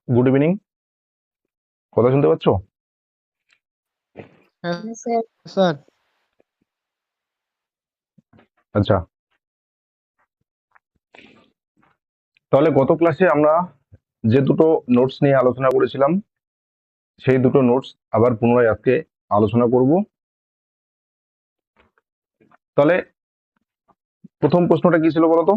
Good evening. কথা শুনতে পাচ্ছ? হ্যাঁ স্যার। স্যার। আচ্ছা, তাহলে গত ক্লাসে আমরা যে দুটো নোটস নিয়ে আলোচনা করেছিলাম সেই দুটো নোটস আবার পুনরায় আজকে আলোচনা করব। তাহলে প্রথম প্রশ্নটা কি ছিল বলতো?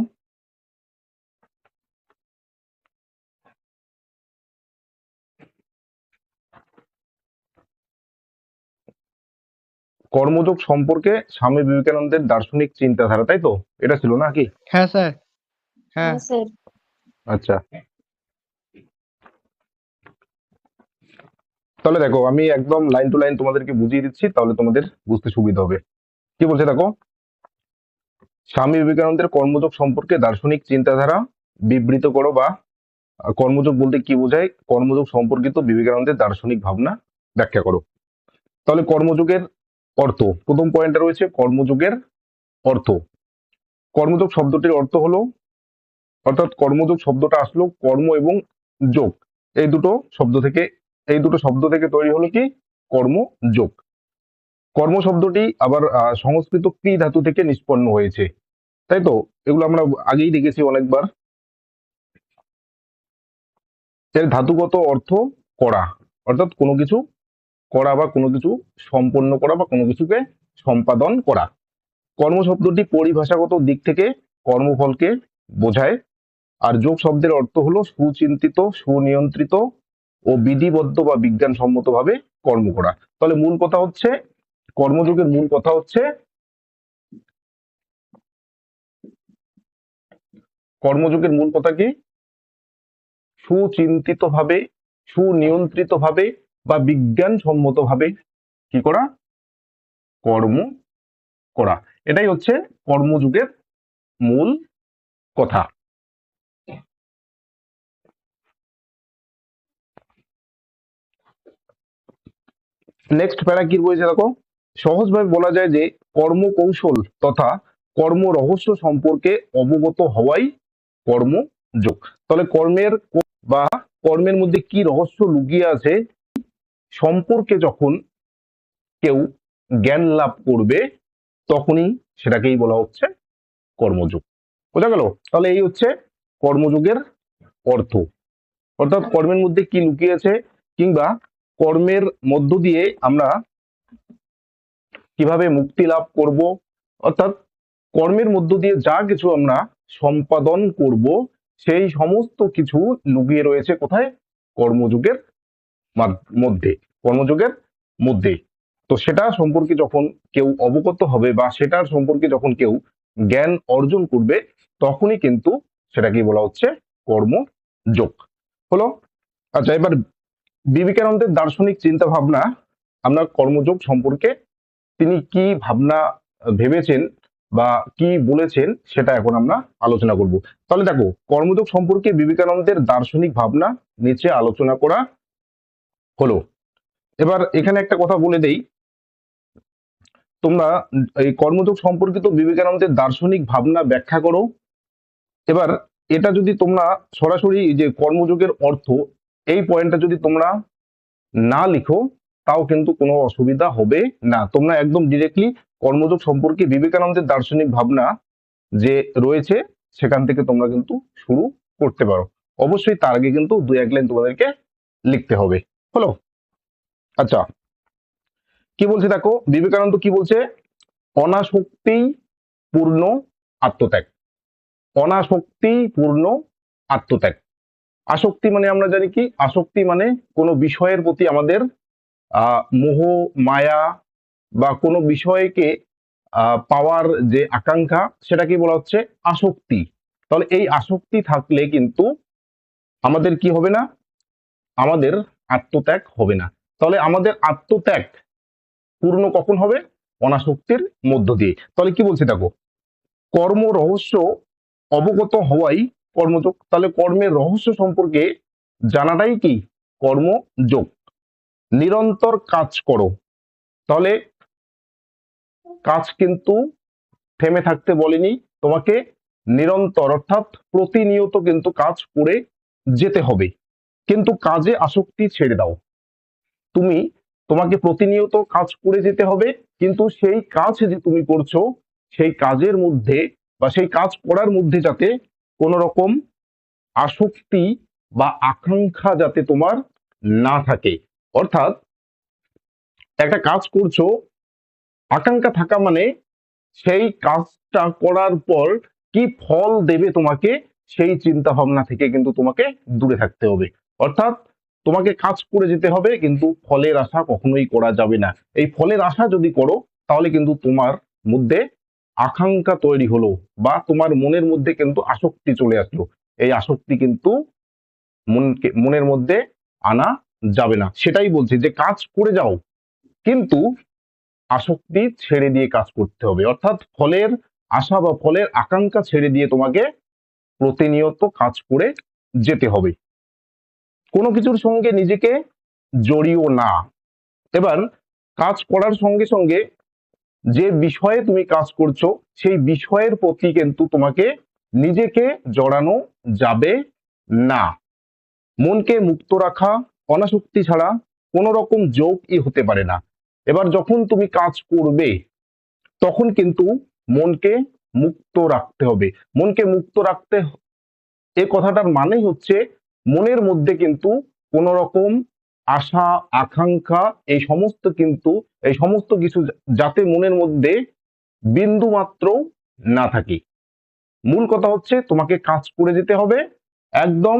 কর্মযোগ সম্পর্কে স্বামী বিবেকানন্দের দার্শনিক চিন্তাধারা, তাই তো? এটা ছিল না কি? হ্যাঁ স্যার। হ্যাঁ হ্যাঁ স্যার। আচ্ছা, তাহলে দেখো আমি একদম লাইন টু লাইন তোমাদেরকে বুঝিয়ে দিচ্ছি, তাহলে তোমাদের বুঝতে সুবিধা হবে। কি বলছে দেখো, স্বামী বিবেকানন্দের কর্মযোগ সম্পর্কে দার্শনিক চিন্তাধারা বিবৃত করো, বা কর্মযোগ বলতে কি বোঝায়, কর্মযোগ সম্পর্কিত বিবেকানন্দের দার্শনিক ভাবনা ব্যাখ্যা করো। তাহলে কর্মযোগের অর্থ, প্রথম পয়েন্টে রয়েছে কর্মযোগের অর্থ। কর্মযোগ শব্দটির অর্থ হলো, অর্থাৎ কর্মযোগ শব্দটা আসলো কর্ম এবং যোগ, এই দুটো শব্দ থেকে তৈরি হলো কি কর্মযোগ। কর্ম শব্দটি আবার সংস্কৃত ক্রি ধাতু থেকে নিষ্পন্ন হয়েছে, তাই তো? এগুলো আমরা আগেই দেখেছি অনেকবার। এর ধাতুগত অর্থ করা, অর্থাৎ কোনো কিছু করা বা কোনো কিছু সম্পন্ন করা বা কোনো কিছুকে সম্পাদন করা। কর্ম শব্দটি পরিভাষাগত দিক থেকে কর্মফলকে বোঝায়, আর যোগ শব্দের অর্থ হলো সুচিন্তিত, সুনিয়ন্ত্রিত ও বিধিবদ্ধ বা বিজ্ঞানসম্মতভাবে কর্ম করা। তাহলে মূল কথা হচ্ছে, কর্মযোগের মূল কথা হচ্ছে, কর্মযোগের মূল কথা কি? সুচিন্তিতভাবে, সুনিয়ন্ত্রিতভাবে বা বিজ্ঞানসম্মতভাবে কি করা? কর্ম করা। এটাই হচ্ছে কর্মযোগের মূল কথা। নেক্সট প্যারা কি রয়েছে দেখো, সহজভাবে বলা যায় যে কর্মকৌশল তথা কর্ম রহস্য সম্পর্কে অবগত হওয়াই কর্মযোগ। তাহলে বা কর্মের মধ্যে কি রহস্য লুকিয়ে আছে সম্পর্কে যখন কেউ জ্ঞান লাভ করবে, তখনই সেটাকেই বলা হচ্ছে কর্মযোগ। বোঝা গেল? তাহলে এই হচ্ছে কর্মযোগের অর্থ, অর্থাৎ কর্মের মধ্যে কি লুকিয়ে আছে, কিংবা কর্মের মধ্য দিয়ে আমরা কিভাবে মুক্তি লাভ করব, অর্থাৎ কর্মের মধ্য দিয়ে যা কিছু আমরা সম্পাদন করব সেই সমস্ত কিছু লুকিয়ে রয়েছে কোথায়? কর্মযোগের মধ্যে, কর্মযোগের মধ্যে। তো সেটা সম্পর্কে যখন কেউ অবগত হবে বা সেটার সম্পর্কে যখন কেউ জ্ঞান অর্জন করবে, তখনই কিন্তু সেটাকে বলা হচ্ছে কর্মযোগ। হলো? আচ্ছা, এবার বিবেকানন্দের দার্শনিক চিন্তা ভাবনা, আমরা কর্মযোগ সম্পর্কে তিনি কি ভাবনা ভেবেছেন বা কি বলেছেন সেটা এখন আমরা আলোচনা করব। তাহলে দেখো, কর্মযোগ সম্পর্কে বিবেকানন্দের দার্শনিক ভাবনা নিচে আলোচনা করা হলো। এবার এখানে একটা কথা বলে দেই, তোমরা এই কর্মযোগ সম্পর্কিত বিবেকানন্দের দার্শনিক ভাবনা ব্যাখ্যা করো। এবার এটা যদি তোমরা সরাসরি যে কর্মযোগের অর্থ, এই পয়েন্টটা যদি তোমরা না লিখো তাও কিন্তু কোনো অসুবিধা হবে না। তোমরা একদম ডিরেক্টলি কর্মযোগ সম্পর্কে বিবেকানন্দের দার্শনিক ভাবনা যে রয়েছে সেখান থেকে তোমরা কিন্তু শুরু করতে পারো। অবশ্যই তার আগে কিন্তু দুই এক লাইন তোমাদেরকে লিখতে হবে। হলো? আচ্ছা, কি বলছে দেখো, বিবেকানন্দ কি বলছে? অনাসক্তি পূর্ণ আত্মত্যাগ। অনাসক্তি পূর্ণ আত্মত্যাগ। আসক্তি মানে আমরা জানি কি? আসক্তি মানে কোনো বিষয়ের প্রতি আমাদের মোহ, মায়া বা কোনো বিষয়কে পাওয়ার যে আকাঙ্ক্ষা, সেটাকে বলা হচ্ছে আসক্তি। তাহলে এই আসক্তি থাকলে কিন্তু আমাদের কি হবে না? আমাদের আত্মত্যাগ হবে না। তাহলে আমাদের আত্মত্যাগ পূর্ণ কখন হবে? অনাসক্তির মধ্য দিয়ে। তাহলে কি বলছে দেখো, কর্ম রহস্য অবগত হওয়াই কর্মযোগ। তাহলে কর্মের রহস্য সম্পর্কে জানাটাই কি? কর্মযোগ। নিরন্তর কাজ করো। তাহলে কাজ কিন্তু থেমে থাকতে বলেনি তোমাকে, নিরন্তর অর্থাৎ প্রতিনিয়ত কিন্তু কাজ করে যেতে হবে। কিন্তু কাজে আসক্তি ছেড়ে দাও। তোমাকে প্রতিনিয়ত কাজ করে যেতে হবে, কিন্তু সেই কাজ যে তুমি করছো সেই কাজের মধ্যে বা সেই কাজ করার মধ্যে যাতে কোনো রকম আসক্তি বা আকাঙ্ক্ষা যাতে তোমার না থাকে। অর্থাৎ একটা কাজ করছো, আকাঙ্ক্ষা থাকা মানে সেই কাজটা করার পর কি ফল দেবে তোমাকে, সেই চিন্তা ভাবনা থেকে কিন্তু তোমাকে দূরে থাকতে হবে। অর্থাৎ তোমাকে কাজ করে যেতে হবে, কিন্তু ফলের আশা কখনোই করা যাবে না। এই ফলের আশা যদি করো তাহলে কিন্তু তোমার মধ্যে আকাঙ্ক্ষা তৈরি হলো বা তোমার মনের মধ্যে কিন্তু আসক্তি চলে আসলো। এই আসক্তি কিন্তু মনের মধ্যে আনা যাবে না। সেটাই বলছি যে কাজ করে যাও, কিন্তু আসক্তি ছেড়ে দিয়ে কাজ করতে হবে। অর্থাৎ ফলের আশা বা ফলের আকাঙ্ক্ষা ছেড়ে দিয়ে তোমাকে প্রতিনিয়ত কাজ করে যেতে হবে। কোনো কিছুর সঙ্গে নিজেকে জড়িও না। এবার কাজ করার সঙ্গে সঙ্গে যে বিষয়ে তুমি কাজ করছো সেই বিষয়ের প্রতি কিন্তু তোমাকে নিজেকে জড়ানো যাবে না। মনকে মুক্ত রাখা অনাসক্তি ছাড়া কোনো রকম যোগই হতে পারে না। এবার যখন তুমি কাজ করবে তখন কিন্তু মনকে মুক্ত রাখতে হবে। মনকে মুক্ত রাখতে এই কথাটার মানেই হচ্ছে মনের মধ্যে কিন্তু কোনো রকম আশা আকাঙ্ক্ষা এই সমস্ত কিছু যাতে মনের মধ্যে বিন্দু মাত্র না থাকে। মূল কথা হচ্ছে তোমাকে কাজ করে যেতে হবে, একদম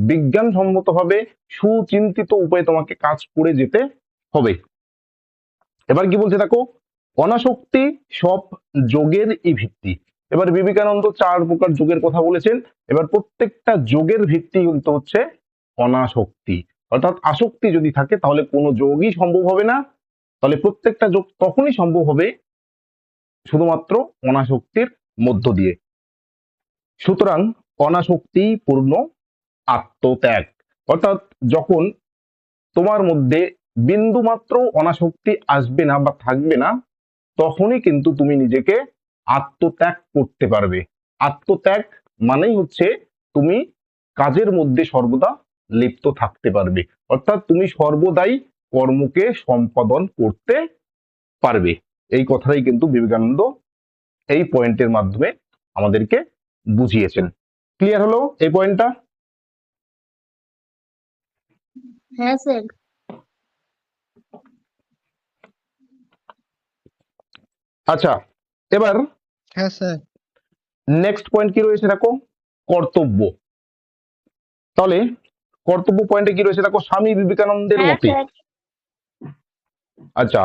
বিজ্ঞানসম্মতভাবে সুচিন্তিত উপায়ে তোমাকে কাজ করে যেতে হবে। এবার কি বলছে দেখো, অনাসক্তি সব যোগেরই ভিত্তি। এবার বিবেকানন্দ 4 প্রকার যোগের কথা বলেছেন। এবার প্রত্যেকটা যোগের ভিত্তি কিন্তু হচ্ছে অনাসক্তি। অর্থাৎ আসক্তি যদি থাকে তাহলে কোনো যোগই সম্ভব হবে না। তাহলে প্রত্যেকটা যোগ তখনই সম্ভব হবে শুধুমাত্র অনাসক্তির মধ্য দিয়ে। সুতরাং অনাসক্তি পূর্ণ আত্মত্যাগ। অর্থাৎ যখন তোমার মধ্যে বিন্দুমাত্র অনাসক্তি আসবে না বা থাকবে না, তখনই কিন্তু তুমি নিজেকে আত্মত্যাগ করতে পারবে। আত্মত্যাগ মানেই হচ্ছে তুমি কাজের মধ্যে সর্বদা লিপ্ত থাকতে পারবে। অর্থাৎ তুমি সর্বদাই কর্মকে সম্পাদন করতে পারবে। এই কথাটাই কিন্তু বিবেকানন্দ এই পয়েন্টের মাধ্যমে আমাদেরকে বুঝিয়েছেন। ক্লিয়ার হলো এই পয়েন্টটা? হ্যাঁ স্যার। আচ্ছা, এবার হ্যাঁ স্যার। নেক্সট পয়েন্ট কি রয়েছে দেখো, কর্তব্য। তাহলে কর্তব্য পয়েন্টে কি রয়েছে দেখো, স্বামী বিবেকানন্দের হ্যাঁ মতে। স্যার। আচ্ছা,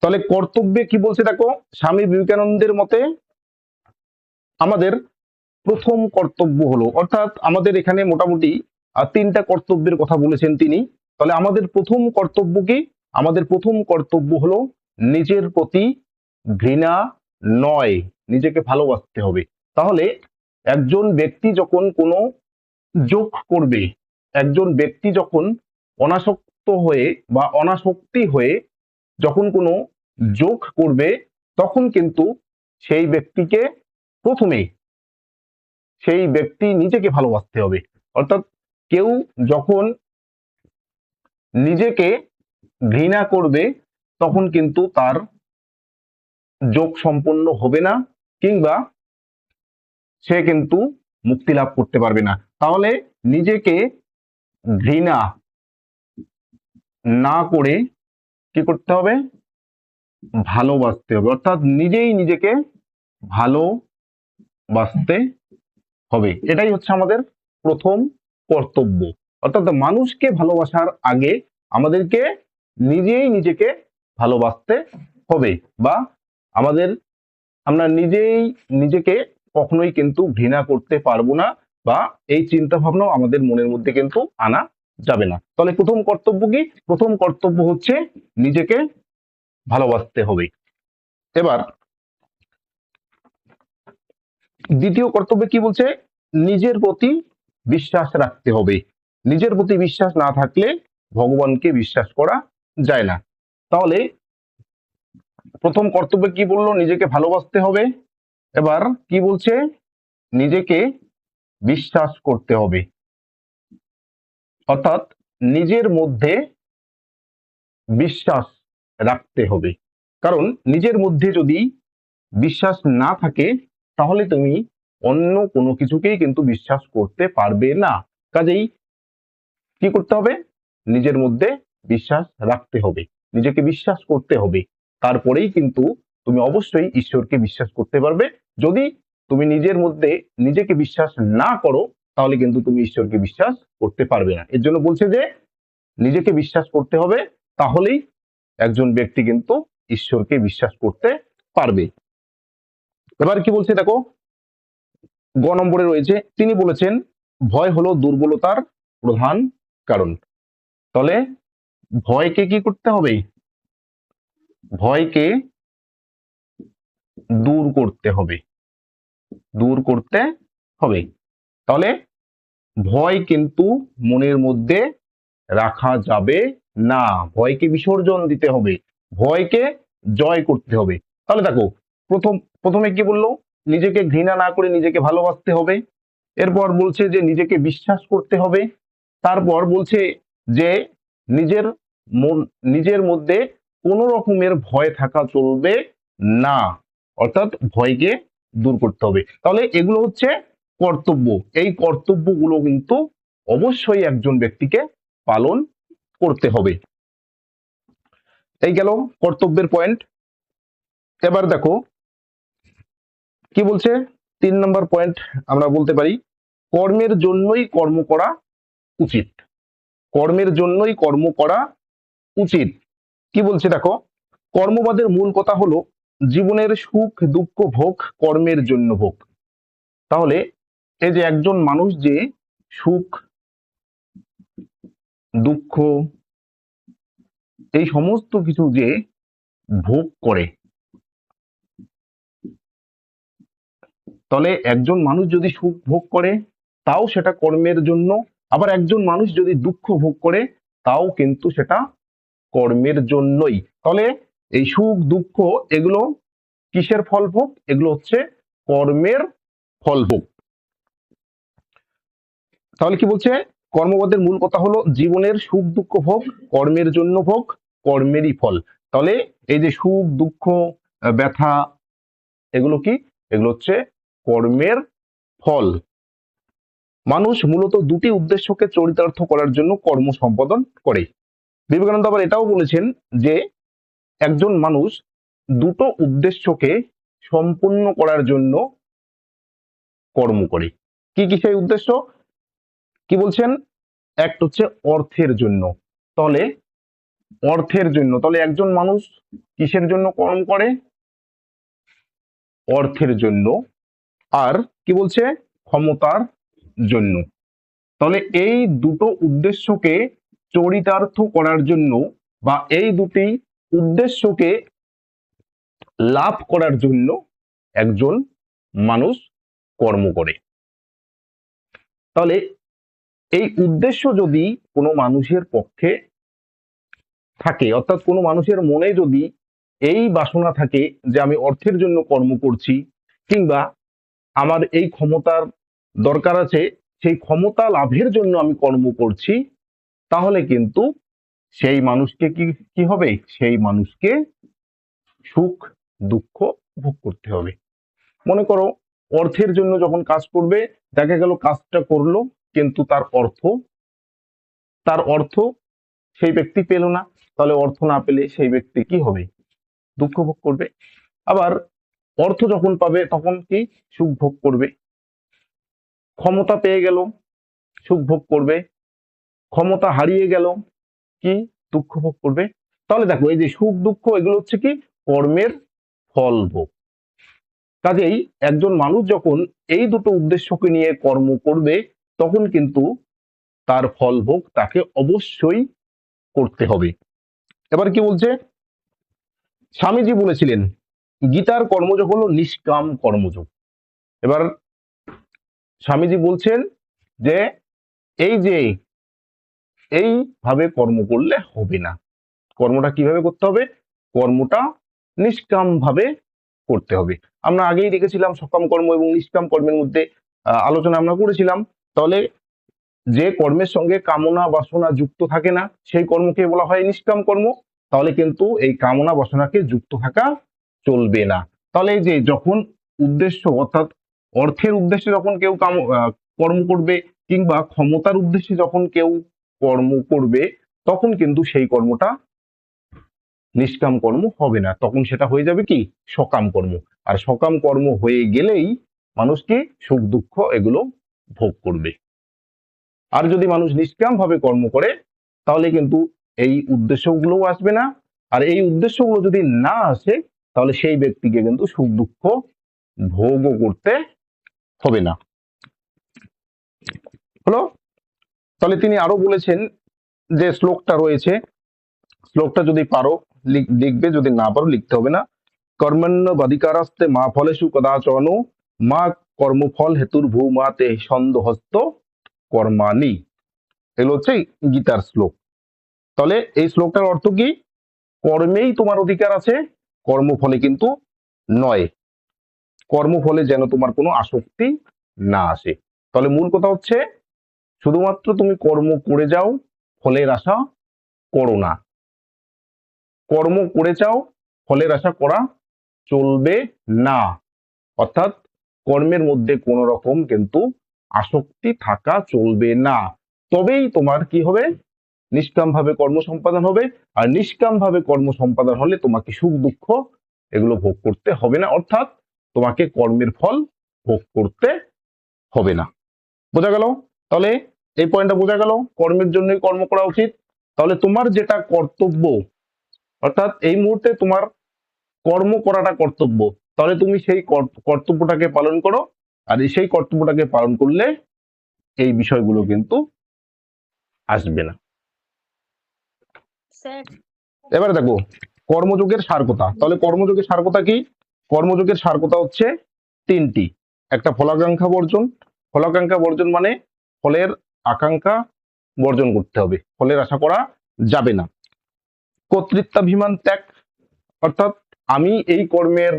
তাহলে কর্তব্যে কি বলছে দেখো, স্বামী বিবেকানন্দের মতে আমাদের প্রথম কর্তব্য হলো, অর্থাৎ আমাদের এখানে মোটামুটি 3টা কর্তব্যের কথা বলেছেন তিনি। তাহলে আমাদের প্রথম কর্তব্য কি? আমাদের প্রথম কর্তব্য হলো নিজের প্রতি ঘৃণা নয়, নিজেকে ভালোবাসতে হবে। তাহলে একজন ব্যক্তি যখন কোনো যোগ করবে, একজন ব্যক্তি যখন অনাসক্ত হয়ে বা অনাসক্তি হয়ে যখন কোনো যোগ করবে, তখন কিন্তু সেই ব্যক্তিকে প্রথমেই সেই ব্যক্তি নিজেকে ভালোবাসতে হবে। অর্থাৎ কেউ যখন নিজেকে ঘৃণা করবে তখন কিন্তু তার যোগ সম্পন্ন হবে না, কিংবা সে কিন্তু মুক্তি লাভ করতে পারবে না। তাহলে নিজেকে ঘৃণা না করে কি করতে হবে? ভালোবাসতে হবে। অর্থাৎ নিজেই নিজেকে ভালোবাসতে হবে। এটাই হচ্ছে আমাদের প্রথম কর্তব্য। অর্থাৎ মানুষকে ভালোবাসার আগে আমাদেরকে নিজেই নিজেকে ভালোবাসতে হবে, বা আমরা নিজেই নিজেকে কখনোই কিন্তু ঘৃণা করতে পারবো না, বা এই চিন্তা ভাবনাও আমাদের মনের মধ্যে কিন্তু আনা যাবে না। তাহলে প্রথম কর্তব্য কি? প্রথম কর্তব্য হচ্ছে নিজেকে ভালোবাসতে হবে। এবার দ্বিতীয় কর্তব্যে কি বলছে? নিজের প্রতি বিশ্বাস রাখতে হবে। নিজের প্রতি বিশ্বাস না থাকলে ভগবানকে বিশ্বাস করা যায় না। তাহলে প্রথম কর্তব্যে কি বললো? নিজেকে ভালোবাসতে হবে। এবার কি বলছে? নিজেকে বিশ্বাস করতে হবে। অর্থাৎ নিজের মধ্যে বিশ্বাস রাখতে হবে, কারণ নিজের মধ্যে যদি বিশ্বাস না থাকে তাহলে তুমি অন্য কোনো কিছুকেই কিন্তু বিশ্বাস করতে পারবে না। কাজেই কি করতে হবে? নিজের মধ্যে বিশ্বাস রাখতে হবে, নিজেকে বিশ্বাস করতে হবে, তারপরেই কিন্তু তুমি অবশ্যই ঈশ্বরকে বিশ্বাস করতে পারবে। যদি তুমি নিজের মধ্যে নিজেকে বিশ্বাস না করো তাহলে কিন্তু তুমি ঈশ্বরকে বিশ্বাস করতে পারবে না। এর জন্য বলছে যে নিজেকে বিশ্বাস করতে হবে, তাহলেই একজন ব্যক্তি কিন্তু ঈশ্বরকে বিশ্বাস করতে পারবে। এবার কি বলছে দেখো, গ নম্বরে রয়েছে, তিনি বলেছেন ভয় হলো দুর্বলতার প্রধান কারণ। তাহলে ভয়কে কি করতে হবে? ভয়কে দূর করতে হবে, দূর করতে হবে। তাহলে ভয় কিন্তু মনের মধ্যে রাখা যাবে না, ভয়কে বিসর্জন দিতে হবে, ভয়কে জয় করতে হবে। তাহলে দেখো, প্রথমে কি বললো? নিজেকে ঘৃণা না করে নিজেকে ভালোবাসতে হবে। এরপর বলছে যে নিজেকে বিশ্বাস করতে হবে। তারপর বলছে যে নিজের নিজের মধ্যে কোনো রকমের ভয় থাকা চলবে না, অর্থাৎ ভয়কে দূর করতে হবে। তাহলে এগুলো হচ্ছে কর্তব্য। এই কর্তব্যগুলো কিন্তু অবশ্যই একজন ব্যক্তিকে পালন করতে হবে। এই গেল কর্তব্যের পয়েন্ট। এবার দেখো কি বলছে, 3 নম্বর পয়েন্ট আমরা বলতে পারি কর্মের জন্যই কর্ম করা উচিত। কর্মের জন্যই কর্ম করা উচিত। কি বলছে দেখো, কর্মবাদের মূল কথা হলো জীবনের সুখ দুঃখ ভোগ কর্মের জন্য ভোগ। তাহলে এই যে একজন মানুষ যে সুখ দুঃখ এই সমস্ত কিছু যে ভোগ করে, তাহলে একজন মানুষ যদি সুখ ভোগ করে তাও সেটা কর্মের জন্য, আবার একজন মানুষ যদি দুঃখ ভোগ করে তাও কিন্তু সেটা কর্মের জন্যই। তাহলে এই সুখ দুঃখ এগুলো কিসের ফল ভোগ? এগুলো হচ্ছে কর্মের ফল ভোগ। তাহলে কি বলছে, কর্মবাদের মূল কথা হলো জীবনের সুখ দুঃখ ভোগ কর্মের জন্য ভোগ, কর্মেরই ফল। তাহলে এই যে সুখ দুঃখ ব্যথা এগুলো কি? এগুলো হচ্ছে কর্মের ফল। মানুষ মূলত দুটি উদ্দেশ্যকে চরিতার্থ করার জন্য কর্ম সম্পাদন করে। বিবেকানন্দ আবার এটাও বলেছেন যে একজন মানুষ দুটো উদ্দেশ্যকে সম্পূর্ণ করার জন্য কর্ম করে। কি কি সেই উদ্দেশ্য? কি বলছেন? একটা হচ্ছে অর্থের জন্য। তাহলে অর্থের জন্য, তাহলে একজন মানুষ কিসের জন্য কর্ম করে? অর্থের জন্য। আর কি বলছে? ক্ষমতার জন্য। তাহলে এই দুটো উদ্দেশ্যকে চরিতার্থ করার জন্য বা এই দুটি উদ্দেশ্যকে লাভ করার জন্য একজন মানুষ কর্ম করে। তাহলে এই উদ্দেশ্য যদি কোনো মানুষের পক্ষে থাকে, অর্থাৎ কোনো মানুষের মনে যদি এই বাসনা থাকে যে আমি অর্থের জন্য কর্ম করছি, কিংবা আমার এই ক্ষমতার দরকার আছে, সেই ক্ষমতা লাভের জন্য আমি কর্ম করছি, তাহলে কিন্তু সেই মানুষকে কি হবে? সেই মানুষকে সুখ দুঃখ ভোগ করতে হবে। মনে করো অর্থের জন্য যখন কাজ করবে, দেখা গেল কাজটা করলো কিন্তু তার অর্থ সেই ব্যক্তি পেল না, তাহলে অর্থ না পেলে সেই ব্যক্তি কি হবে? দুঃখ ভোগ করবে। আবার অর্থ যখন পাবে তখন কি? সুখ ভোগ করবে। ক্ষমতা পেয়ে গেল, সুখ ভোগ করবে। ক্ষমতা হারিয়ে গেল, কি? দুঃখ ভোগ করবে। তাহলে দেখো এই যে সুখ দুঃখ এগুলো হচ্ছে কি? কর্মের ফল ভোগ। কাজেই একজন মানুষ যখন এই দুটো উদ্দেশ্যকে নিয়ে কর্ম করবে তখন কিন্তু তার ফল ভোগ তাকে অবশ্যই করতে হবে। এবার কি বলছে, স্বামীজি বলেছিলেন গীতার কর্মযোগ হলো নিষ্কাম কর্মযোগ। এবার স্বামীজি বলছেন যে এইভাবে কর্ম করলে হবে না। কর্মটা কিভাবে করতে হবে? কর্মটা নিষ্কাম ভাবে করতে হবে। আমরা আগেই দেখেছিলাম সকাম কর্ম এবং নিষ্কাম কর্মের মধ্যে আলোচনা আমরা করেছিলাম। তাহলে যে কর্মের সঙ্গে কামনা বাসনা যুক্ত থাকে না সেই কর্মকে বলা হয় নিষ্কাম কর্ম। তাহলে কিন্তু এই কামনা বাসনাকে যুক্ত থাকা চলবে না। তাহলে এই যে যখন উদ্দেশ্য অর্থাৎ অর্থের উদ্দেশ্যে যখন কেউ কর্ম করবে কিংবা ক্ষমতার উদ্দেশ্যে যখন কেউ কর্ম করবে তখন কিন্তু সেই কর্মটা নিষ্কাম কর্ম হবে না, তখন সেটা হয়ে যাবে কি সকাম কর্ম। আর সকাম কর্ম হয়ে গেলেই মানুষ কি সুখ দুঃখ এগুলো ভোগ করবে। আর যদি মানুষ নিষ্কাম ভাবে কর্ম করে তাহলে কিন্তু এই উদ্দেশ্যগুলোও আসবে না। আর এই উদ্দেশ্যগুলো যদি না আসে তাহলে সেই ব্যক্তিকে কিন্তু সুখ দুঃখ ভোগও করতে হবে না। হলো? তাহলে তিনি আরো বলেছেন যে শ্লোকটা রয়েছে, শ্লোকটা যদি পারো লিখবে, যদি না পারো লিখতে হবে না। কর্মণ্যবাধিকারাস্তে মা ফলেষু কদাচন মা কর্মফল হেতুর ভূমাতে ছন্দহস্ত কর্মাণি। এগুলো হচ্ছে গীতার শ্লোক। তাহলে এই শ্লোকটার অর্থ কি? কর্মেই তোমার অধিকার আছে, কর্মফলে কিন্তু নয়। কর্মফলে যেন তোমার কোনো আসক্তি না আসে। তাহলে মূল কথা হচ্ছে শুধুমাত্র তুমি কর্ম করে যাও, ফলের আশা করো না। কর্ম করে যাও, ফলের আশা করা চলবে না। অর্থাৎ কর্মের মধ্যে কোনো রকম কিন্তু আসক্তি থাকা চলবে না। তবেই তোমার কি হবে? নিষ্কাম ভাবে কর্ম সম্পাদন হবে। আর নিষ্কাম ভাবে কর্ম সম্পাদন হলে তোমাকে সুখ দুঃখ এগুলো ভোগ করতে হবে না, অর্থাৎ তোমাকে কর্মের ফল ভোগ করতে হবে না। বোঝা গেল? তাহলে এই পয়েন্টটা বোঝা গেল, কর্মের জন্যই কর্ম করা উচিত। তাহলে তোমার যেটা কর্তব্য, অর্থাৎ এই মুহূর্তে তোমার কর্ম করাটা কর্তব্য, তাহলে তুমি সেই কর্তব্যটাকে পালন করো। আর সেই কর্তব্যটাকে পালন করলে এই বিষয়গুলো কিন্তু আসবে না। স্যার এবারে দেখো কর্মযোগের সারকতা। তাহলে কর্মযোগের সারকতা কি? কর্মযোগের সারকতা হচ্ছে তিনটি। একটা ফলাকাঙ্ক্ষা বর্জন। ফলাকাঙ্ক্ষা বর্জন মানে ফলের আকাঙ্ক্ষা বর্জন করতে হবে, ফলের আশা করা যাবে না। কর্তৃত্বাভিমান ত্যাগ, অর্থাৎ আমি এই কর্মের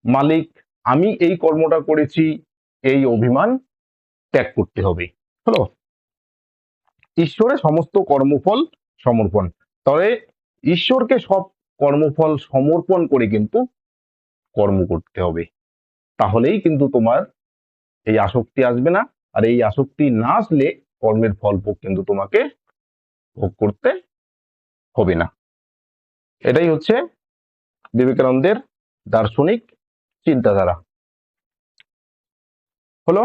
মালিক, আমি এই কর্মটা করেছি, এই অভিমান ত্যাগ করতে হবে। হলো? ঈশ্বরে সমস্ত কর্মফল সমর্পণ। তবে ঈশ্বরকে সব কর্মফল সমর্পণ করে কিন্তু কর্ম করতে হবে, তাহলেই কিন্তু তোমার এই আসক্তি আসবে না। আর এই আসক্তি না আসলে কর্মের ফল কিন্তু তোমাকে ভোগ করতে হবে না। এটাই হচ্ছে বিবেকানন্দের দার্শনিক চিন্তাধারা। হলো?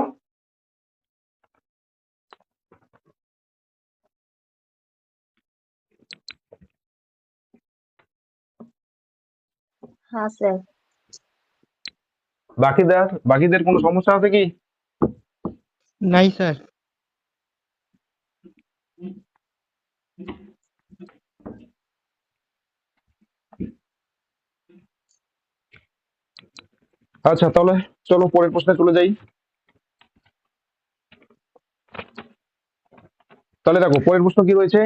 হ্যাঁ স্যার। বাকিদের কোনো সমস্যা আছে কি? নাই স্যার। আচ্ছা, তাহলে চলো পরের প্রশ্নে চলে যাই। তাহলে দেখো পরের প্রশ্ন কি রয়েছে?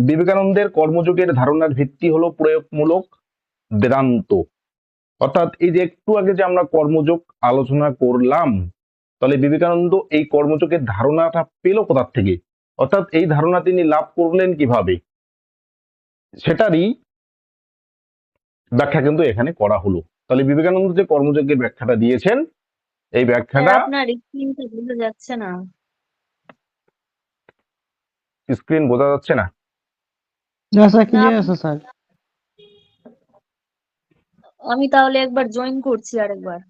বিবেকানন্দের কর্মযোগের ধারণার ভিত্তি হলো প্রয়োগমূলক বেদান্ত। অর্থাৎ এই যে একটু আগে যে আমরা কর্মযোগ আলোচনা করলাম, তাহলে বিবেকানন্দ এই কর্মযোগের ধারণাটা পেল কোথা থেকে, অর্থাৎ এই ধারণা তিনি লাভ করলেন কিভাবে, সেটারই ব্যাখ্যা কিন্তু এখানে করা হলো। তাহলে বিবেকানন্দ যে কর্মযোগের ব্যাখ্যাটা দিয়েছেন, এই স্যার ব্যাখ্যাটা আপনার স্ক্রিনটা বোঝা যাচ্ছে না। স্ক্রিন বোঝা যাচ্ছে না? না স্যার, না ক্লিয়ার আছে স্যার। আমি তাহলে একবার জয়েন করছি আরেকবার।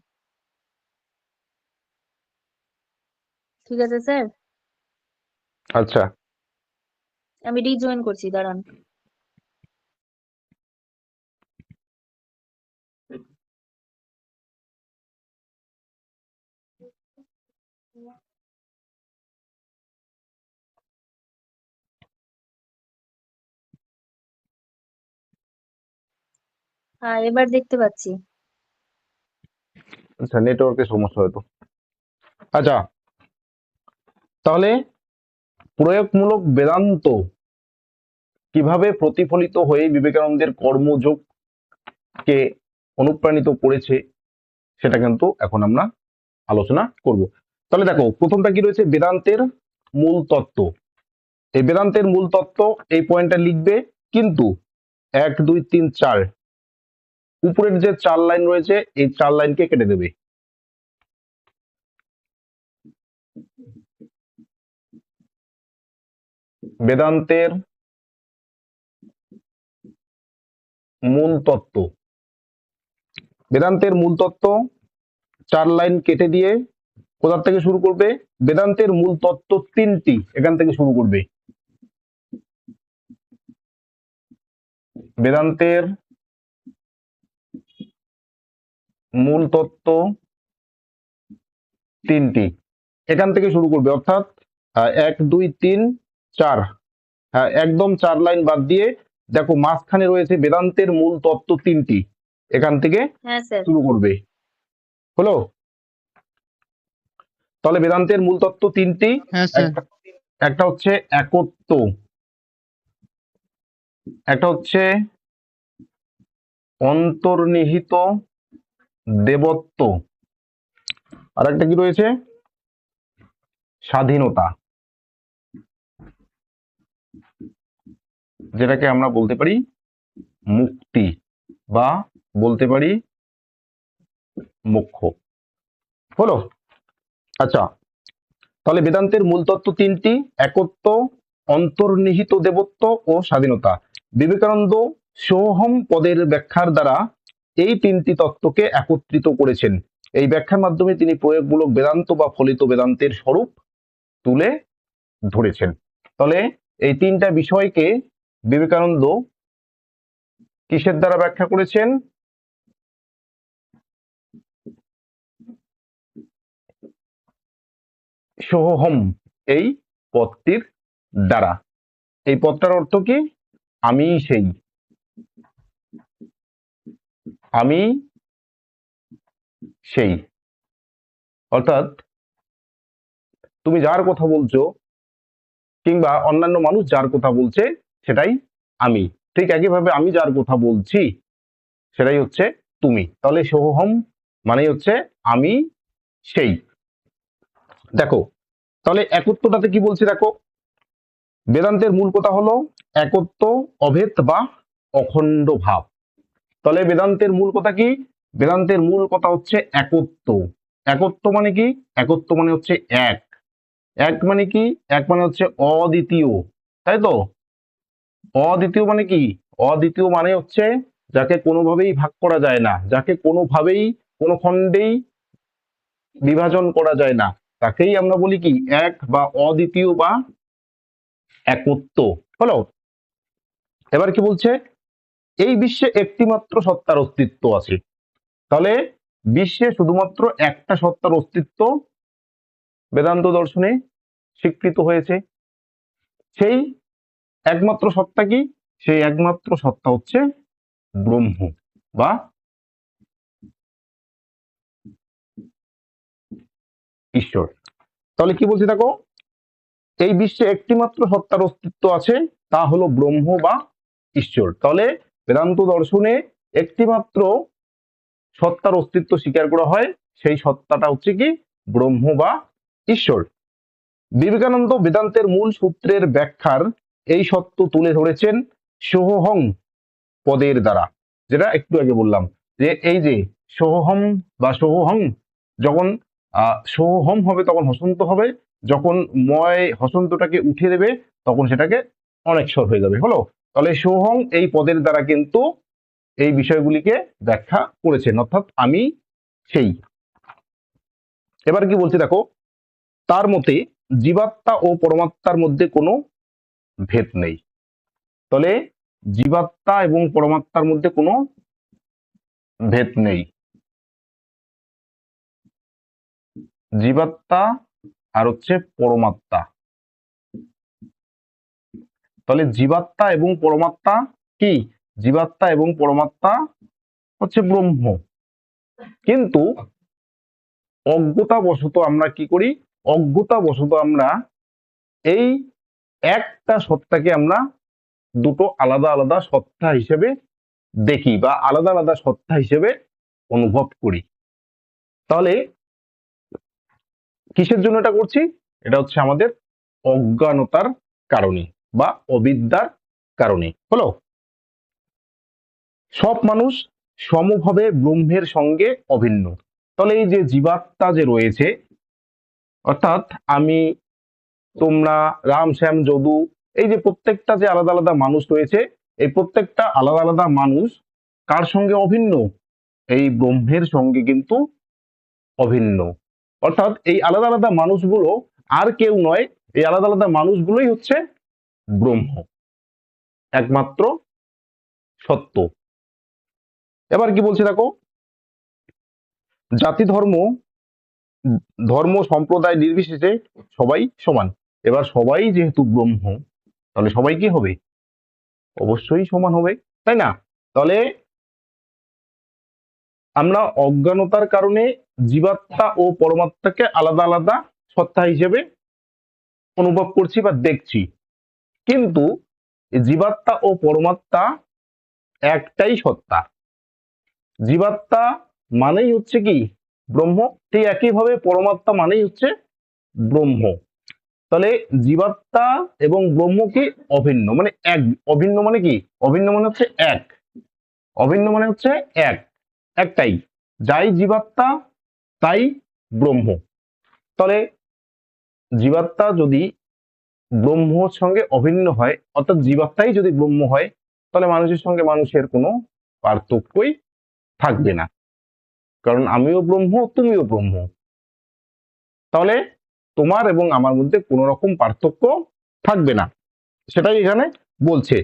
ঠিক আছে স্যার, আচ্ছা, আমি রিজয়েন করছি, দাঁড়ান। হ্যাঁ এবার দেখতে পাচ্ছি। আচ্ছা, নেটওয়ার্কের সমস্যা হয়তো। আচ্ছা, তাহলে প্রয়োগমূলক বেদান্ত কিভাবে প্রতিফলিত হয়ে বিবেকানন্দের কর্মযোগকে অনুপ্রাণিত করেছে সেটা কিন্তু এখন আমরা আলোচনা করব। তাহলে দেখো প্রথমটা কি রয়েছে? বেদান্তের মূল তত্ত্ব। এই বেদান্তের মূল তত্ত্ব এই পয়েন্টটা লিখবে, কিন্তু 1 2 3 4 উপরের যে 4 লাইন রয়েছে এই 4 লাইনকে কেটে দেবে। বেদান্তের মূল তত্ত্ব, বেদান্তের মূল তত্ত্ব 4 লাইন কেটে দিয়ে কোথা থেকে শুরু করবে? বেদান্তের মূল তত্ত্ব 3টি, এখান থেকে শুরু করবে। বেদান্তের মূল তত্ত্ব 3টি, এখান থেকে শুরু করবে, অর্থাৎ 1 2 3 4, হ্যাঁ একদম 4 লাইন বাদ দিয়ে দেখো মাঝখানে রয়েছে বেদান্তের মূল তত্ত্ব 3টি, এখান থেকে হ্যাঁ স্যার। শুরু করবে। হলো? তাহলে বেদান্তের মূল তত্ত্ব 3টি, হ্যাঁ স্যার। একটা হচ্ছে একত্ব, একটা হচ্ছে অন্তর্নিহিত দেবত্ব, আর একটা কি রয়েছে? স্বাধীনতা, যেটাকে আমরা বলতে পারি মুক্তি বা বলতে পারি মোক্ষ। হলো? আচ্ছা, তাহলে বেদান্তের মূল তত্ত্ব 3টি, একত্ব, অন্তর্নিহিত দেবত্ব ও স্বাধীনতা। বিবেকানন্দ সোহম পদের ব্যাখ্যার দ্বারা এই 3টি তত্ত্বকে একত্রিত করেছেন। এই ব্যাখ্যার মাধ্যমে তিনি প্রয়োগমূলক বেদান্ত বা ফলিত বেদান্তের স্বরূপ তুলে ধরেছেন। তাহলে এই 3টা বিষয়কে বিবেকানন্দ কিসের দ্বারা ব্যাখ্যা করেছেন? সোহম এই পদটির দ্বারা। এই পদটার অর্থ কি? আমি সেই, আমি সেই, অর্থাৎ তুমি যার কথা বলছো কিংবা অন্যান্য মানুষ যার কথা বলছে সেটাই আমি, ঠিক একইভাবে আমি যার কথা বলছি সেটাই হচ্ছে তুমি। তাহলে সোহম মানে হচ্ছে আমি সেই। দেখো তাহলে একত্বটাতে কি বলছি, দেখো বেদান্তের মূল কথা হলো একত্ব, অভেদ বা অখণ্ড ভাব। তাহলে বেদান্তের মূল কথা কি? বেদান্তের মূল কথা হচ্ছে একত্ব। একত্ব মানে কি? একত্ব মানে হচ্ছে এক। এক মানে কি? এক মানে হচ্ছে অদ্বিতীয়, তাই তো? অদ্বিতীয় মানে কি? অদ্বিতীয় মানে হচ্ছে যাকে কোনোভাবেই ভাগ করা যায় না, যাকে কোনোভাবেই কোনো খণ্ডেই বিভাজন করা যায় না, তাকেই আমরা বলি কি? এক বা অদ্বিতীয় বা একত্ব। হলো? এবার কি বলছে? এই বিশ্বে একটি মাত্র সত্তার অস্তিত্ব আছে। তাহলে বিশ্বে শুধুমাত্র একটা সত্তার অস্তিত্ব বেদান্ত দর্শনে স্বীকৃত হয়েছে। সেই একমাত্র সত্তা কি? সেই একমাত্র সত্তা হচ্ছে ব্রহ্ম বা ঈশ্বর। তাহলে কি বলছি দেখো, এই বিশ্বে একটি মাত্র সত্তার অস্তিত্ব আছে, তা হলো ব্রহ্ম বা ঈশ্বর। তাহলে বেদান্ত দর্শনে একটি মাত্র সত্তার অস্তিত্ব স্বীকার করা হয়, সেই সত্তাটা হচ্ছে কি? ব্রহ্ম বা ঈশ্বর। বিবেকানন্দ বেদান্তের মূল সূত্রের ব্যাখ্যার এই সত্য তুলে ধরেছেন সোহং পদের দ্বারা, যেটা একটু আগে বললাম যে এই যে সোহম বা সোহং, যখন সোহম হবে তখন হসন্ত হবে, যখন ময় হসন্তটাকে উঠে দেবে তখন সেটাকে অনেকস্বর হয়ে যাবে। হলো? তাহলে সোহং এই পদের দ্বারা কিন্তু এই বিষয়গুলিকে ব্যাখ্যা করেছেন, অর্থাৎ আমি সেই। এবার কি বলছি দেখো, তার মতে জীবাত্মা ও পরমাত্মার মধ্যে কোনো ভেদ নেই। তাহলে জীবাত্মা এবং পরমাত্মার মধ্যে কোনো ভেদ নেই। জীবাত্মা আর হচ্ছে পরমাত্মা। তাহলে জীবাত্মা এবং পরমাত্মা কি? জীবাত্মা এবং পরমাত্মা হচ্ছে ব্রহ্ম। কিন্তু অজ্ঞতাবশত আমরা কি করি? অজ্ঞতাবশত আমরা এই একটা সত্তাকে আমরা দুটো আলাদা আলাদা সত্তা হিসেবে দেখি বা আলাদা আলাদা সত্তা হিসেবে অনুভব করি। তাহলে কিসের জন্য এটা করছি? এটা হচ্ছে আমাদের অজ্ঞানতার কারণে বা অবিদ্যার কারণে। হলো, সব মানুষ সমভাবে ব্রহ্মের সঙ্গে অভিন্ন। তাহলে এই যে জীবাত্মা যে রয়েছে, অর্থাৎ আমি, তোমরা, রাম, শ্যাম, যদু, এই যে প্রত্যেকটা যে আলাদা আলাদা মানুষ রয়েছে, এই প্রত্যেকটা আলাদা আলাদা মানুষ কার সঙ্গে অভিন্ন? এই ব্রহ্মের সঙ্গে কিন্তু অভিন্ন। অর্থাৎ এই আলাদা আলাদা মানুষগুলো আর কেউ নয়, এই আলাদা আলাদা মানুষগুলোই হচ্ছে ব্রহ্ম, একমাত্র সত্য। এবার কি বলছে দেখো, জাতি ধর্ম ধর্ম সম্প্রদায় নির্বিশেষে সবাই সমান। এবার সবাই যেহেতু ব্রহ্ম, তাহলে সবাই কি হবে? অবশ্যই সমান হবে, তাই না? তাহলে আমরা অজ্ঞানতার কারণে জীবাত্মা ও পরমাত্মাকে আলাদা আলাদা সত্তা হিসেবে অনুভব করছি বা দেখছি, কিন্তু জীবাত্মা ও পরমাত্মা একটাই সত্তা। জীবাত্মা মানেই হচ্ছে কি? ব্রহ্ম। ঠিক একইভাবে পরমাত্মা মানেই হচ্ছে ব্রহ্ম। তাহলে জীবাত্মা এবং ব্রহ্ম কি? অভিন্ন, মানে এক। অভিন্ন মানে কি? অভিন্ন মানে হচ্ছে এক। অভিন্ন মানে হচ্ছে এক, একটাই। যাই জীবাত্মা তাই ব্রহ্ম। তাহলে জীবাত্মা যদি ব্রহ্মর সঙ্গে অভিন্ন হয়, অর্থাৎ জীবাত্মাই যদি ব্রহ্ম হয়, তাহলে মানুষের সঙ্গে মানুষের কোনো পার্থক্যই থাকবে না, কারণ আমিও ব্রহ্ম, তুমিও ব্রহ্ম। তাহলে তোমার এবং আমার মধ্যে কোনো রকম পার্থক্য থাকবে না, সেটাই এখানে বলছে।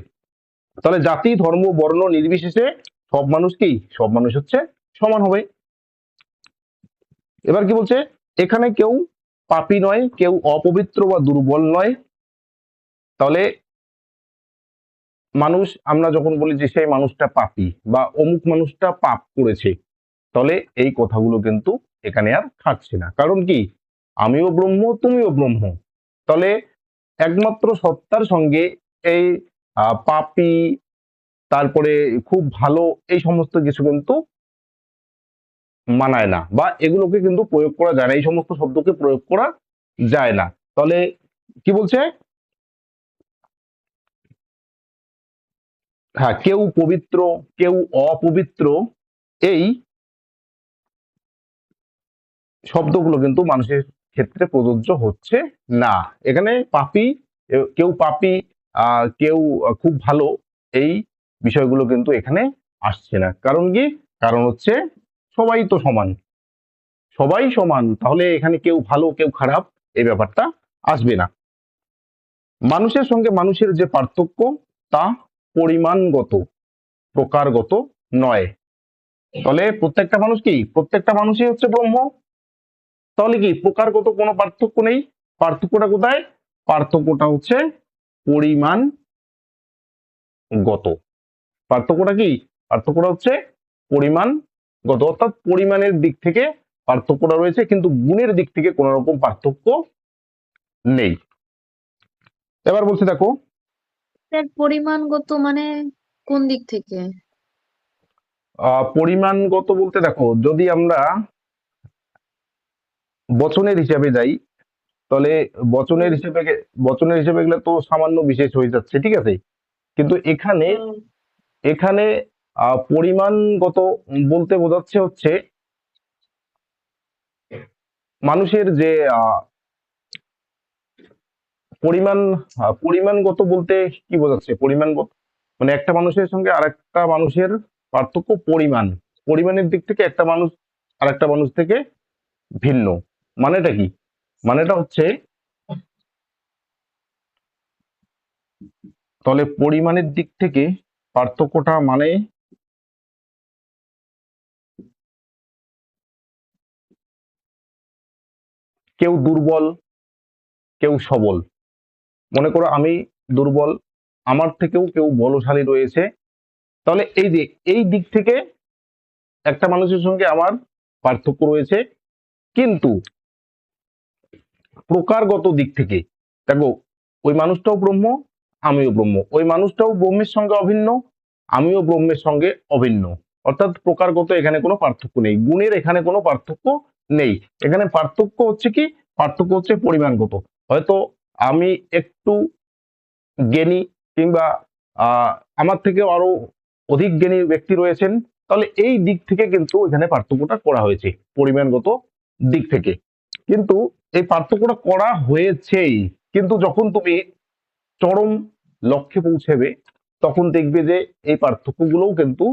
তাহলে জাতি ধর্ম বর্ণ নির্বিশেষে সব মানুষ কি? সব মানুষ হচ্ছে সমান হবে। এবার কি বলছে, এখানে কেউ পাপী নয়, কেউ অপবিত্র বা দুর্বল নয়। তাহলে মানুষ, আমরা যখন বলি যে সেই মানুষটা পাপী বা অমুক মানুষটা পাপ করেছে, তাহলে এই কথাগুলো কিন্তু এখানে আর খাটছে না। কারণ কি? আমিও ব্রহ্ম, তুমিও ব্রহ্ম। তাহলে একমাত্র সত্তার সঙ্গে এই পাপী, তারপরে খুব ভালো, এই সমস্ত কিছু কিন্তু মানায় না, বা এগুলোকে কিন্তু প্রয়োগ করা যায় না, এই সমস্ত শব্দকে প্রয়োগ করা যায় না। তাহলে কি বলছে? হ্যাঁ, কেউ পবিত্র, কেউ অপবিত্র, এই শব্দগুলো কিন্তু মানুষের ক্ষেত্রে প্রযোজ্য হচ্ছে না। এখানে পাপী, কেউ পাপী, কেউ খুব ভালো, এই বিষয়গুলো কিন্তু এখানে আসছে না। কারণ কি? কারণ হচ্ছে সবাই তো সমান, সবাই সমান। তাহলে এখানে কেউ ভালো কেউ খারাপ, এই ব্যাপারটা আসবে না। মানুষের সঙ্গে মানুষের যে পার্থক্য, তা পরিমাণগত, প্রকারগত নয়। তাহলে প্রত্যেকটা মানুষ কি? প্রত্যেকটা মানুষই হচ্ছে ব্রহ্ম। তাহলে কি প্রকারগত কোনো পার্থক্য নেই? পার্থক্যটা কোথায়? পার্থক্যটা হচ্ছে পরিমাণগত। পার্থক্যটা কি? পার্থক্যটা হচ্ছে পরিমাণগত, অর্থাৎ পরিমাণের দিক থেকে পার্থক্যটা রয়েছে, কিন্তু গুণের দিক থেকে কোনো রকম পার্থক্য নেই। এবার বলছে দেখো, স্যার পরিমাণগত মানে কোন দিক থেকে? পরিমাণগত বলতে দেখো, যদি আমরা বচনের হিসাবে যাই, তাহলে বচনের হিসেবে গেলে তো সামান্য বিশেষ হয়ে যাচ্ছে, ঠিক আছে? কিন্তু এখানে এখানে পরিমাণগত বলতে বোঝাচ্ছে হচ্ছে মানুষের যে পরিমাণ, পরিমাণগত বলতে কি বোঝাচ্ছে? পরিমাণগত মানে একটা মানুষের সঙ্গে আরেকটা মানুষের পার্থক্য পরিমাণ, পরিমাণের দিক থেকে একটা মানুষ আরেকটা মানুষ থেকে ভিন্ন। মানেটা কি? মানেটা হচ্ছে, তাহলে পরিমাণের দিক থেকে পার্থক্যটা মানে কেউ দুর্বল, কেউ সবল। মনে করো আমি দুর্বল, আমার থেকেও কেউ বলশালী রয়েছে, তাহলে এই যে এই দিক থেকে একটা মানুষের সঙ্গে আমার পার্থক্য রয়েছে। কিন্তু প্রকারগত দিক থেকে দেখো, ওই মানুষটাও ব্রহ্ম, আমিও ব্রহ্ম। ওই মানুষটাও ব্রহ্মের সঙ্গে অভিন্ন, আমিও ব্রহ্মের সঙ্গে অভিন্ন। অর্থাৎ প্রকারগত এখানে কোনো পার্থক্য নেই, গুণের এখানে কোনো পার্থক্য নেই। এখানে পার্থক্য হচ্ছে কি? পার্থক্য হচ্ছে পরিমাণগত। হয়তো আমি একটু জ্ঞানী কিংবা আমার থেকেও আরো অধিক জ্ঞানী ব্যক্তি রয়েছেন, তাহলে এই দিক থেকে কিন্তু এখানে পার্থক্যটা করা হয়েছে পরিমাণগত দিক থেকে। কিন্তু এই পার্থক্যটা করা হয়েছেই, কিন্তু যখন তুমি চরম লক্ষ্যে পৌঁছাবে তখন দেখবে যে এই পার্থক্যগুলোও কিন্তু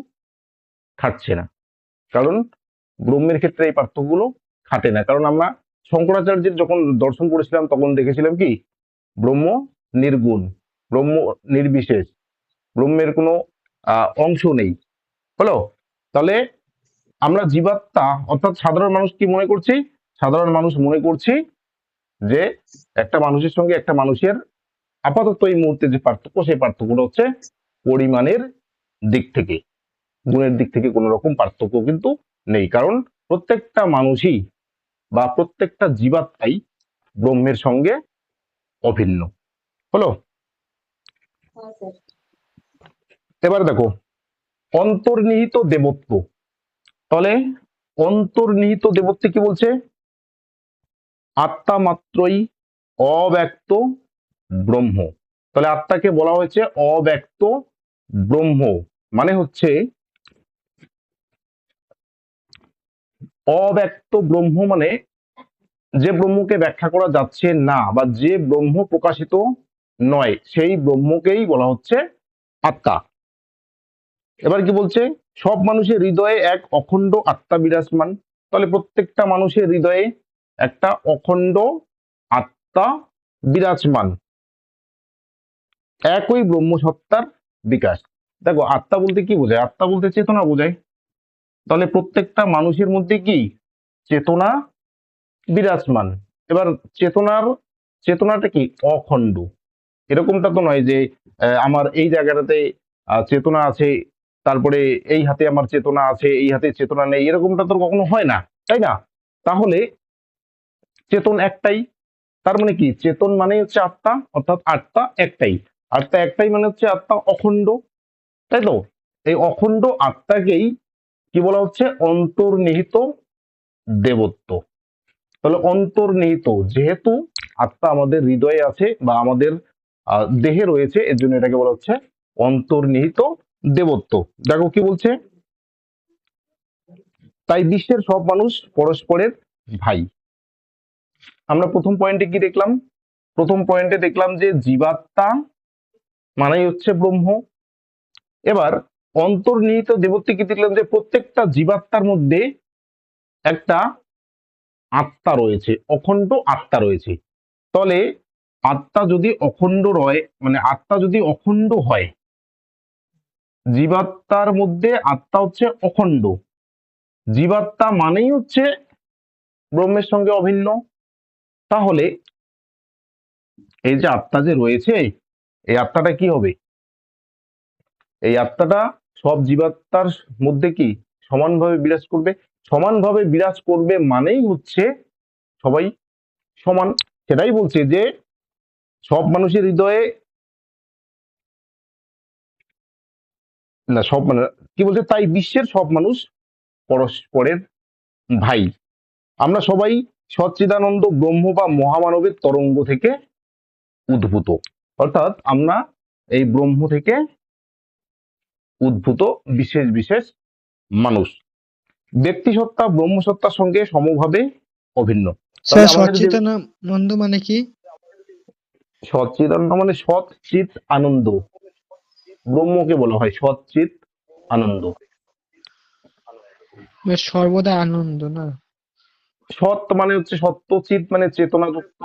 খাটছে না। কারণ ব্রহ্মের ক্ষেত্রে এই পার্থক্যগুলো খাটে না। কারণ আমরা শঙ্করাচার্যের যখন দর্শন করেছিলাম তখন দেখেছিলাম কি, ব্রহ্ম নির্গুণ, ব্রহ্ম নির্বিশেষ, ব্রহ্মের কোনো অংশ নেই। হলো? তাহলে আমরা জীবাত্মা অর্থাৎ সাধারণ মানুষ কি মনে করছি? সাধারণ মানুষ মনে করছি যে একটা মানুষের সঙ্গে একটা মানুষের আপাতত এই মুহূর্তে যে পার্থক্য, সেই পার্থক্যটা হচ্ছে পরিমাণের দিক থেকে, গুণের দিক থেকে কোনো রকম পার্থক্য কিন্তু নেই। কারণ প্রত্যেকটা মানুষই বা প্রত্যেকটা জীবাত্মাই ব্রহ্মের সঙ্গে অভিন্ন। হলো? এবার দেখো অন্তর্নিহিত দেবত্ব। তাহলে অন্তর্নিহিত দেবত্ব কি বলছে? আত্মা মাত্রই অব্যক্ত ব্রহ্ম। তাহলে আত্মাকে বলা হয়েছে অব্যক্ত ব্রহ্ম, মানে হচ্ছে অব্যক্ত ব্রহ্ম মানে যে ব্রহ্মকে ব্যাখ্যা করা যাচ্ছে না বা যে ব্রহ্ম প্রকাশিত নয়, সেই ব্রহ্মকেই বলা হচ্ছে আত্মা। এবার কি বলছে? সব মানুষের হৃদয়ে এক অখণ্ড আত্মা বিরাজমান। তাহলে প্রত্যেকটা মানুষের হৃদয়ে একটা অখণ্ড আত্মা বিরাজমান, একই ব্রহ্মসত্তার বিকাশ। দেখো আত্মা বলতে কি বোঝায়? আত্মা বলতে চেতনা বোঝায়। তাহলে প্রত্যেকটা মানুষের মধ্যে কি চেতনা বিরাজমান। এবার চেতনাটা কি অখণ্ড। এরকমটা তো নয় যে আমার এই জায়গাটাতে চেতনা আছে, তারপরে এই হাতে আমার চেতনা আছে, এই হাতে চেতনা নেই, এরকমটা তো কখনো হয় না, তাই না? তাহলে চেতন একটাই, তার মানে কি চেতন মানে হচ্ছে আত্মা, অর্থাৎ আত্মা একটাই। আত্মা একটাই মানে হচ্ছে আত্মা অখণ্ড, তাই তো? এই অখণ্ড আত্মাকেই কি বলা হচ্ছে? অন্তর্নিহিত দেবত্ব। তাহলে অন্তর্নিহিত, যেহেতু আত্মা আমাদের হৃদয়ে আছে বা আমাদের দেহে রয়েছে, এর জন্য এটাকে বলা হচ্ছে অন্তর্নিহিত দেবত্ব। দেখো কি বলছে? তাই বিশ্বের সব মানুষ পরস্পরের ভাই। আমরা প্রথম পয়েন্টে কি দেখলাম? প্রথম পয়েন্টে দেখলাম যে জীবাত্মা মানেই হচ্ছে ব্রহ্ম। এবার অন্তর্নিহিত দেবত্বে কি দেখলাম? যে প্রত্যেকটা জীবাত্মার মধ্যে একটা আত্মা রয়েছে, অখণ্ড আত্মা রয়েছে। তাহলে আত্মা যদি অখণ্ড রয়, মানে আত্মা যদি অখণ্ড হয়, জীবাত্মার মধ্যে আত্মা হচ্ছে অখণ্ড, জীবাত্মা মানেই হচ্ছে ব্রহ্মের সঙ্গে অভিন্ন। তাহলে এই যে আত্মা যে রয়েছে, এই আত্মাটা কি হবে? এই আত্মাটা সব জীবাত্মার মধ্যে কি সমানভাবে বিরাজ করবে। সমানভাবে বিরাজ করবে মানেই হচ্ছে সবাই সমান। সেটাই বলছে যে সব মানুষের হৃদয়ে, না সব মানে কি বলছে? তাই বিশ্বের সব মানুষ পরস্পরের ভাই। আমরা সবাই সচ্চিদানন্দ ব্রহ্ম বা মহামানবের তরঙ্গ থেকে উদ্ভূত। অর্থাৎ আমরা এই ব্রহ্ম থেকে উদ্ভূত বিশেষ বিশেষ মানুষ। ব্যক্তিসত্তা ব্রহ্মসত্তার সঙ্গে সমভাবে অভিন্ন। তাহলে স্যার আমাদের যে সচ্চিদানন্দ মানে কি? সচ্চিদানন্দ মানে সৎ চিত আনন্দ, ব্রহ্মকে বলা হয় সৎ চিত আনন্দ। সর্বদা আনন্দ না? সৎ মানে হচ্ছে সত্য, চিত মানে চেতনাযুক্ত,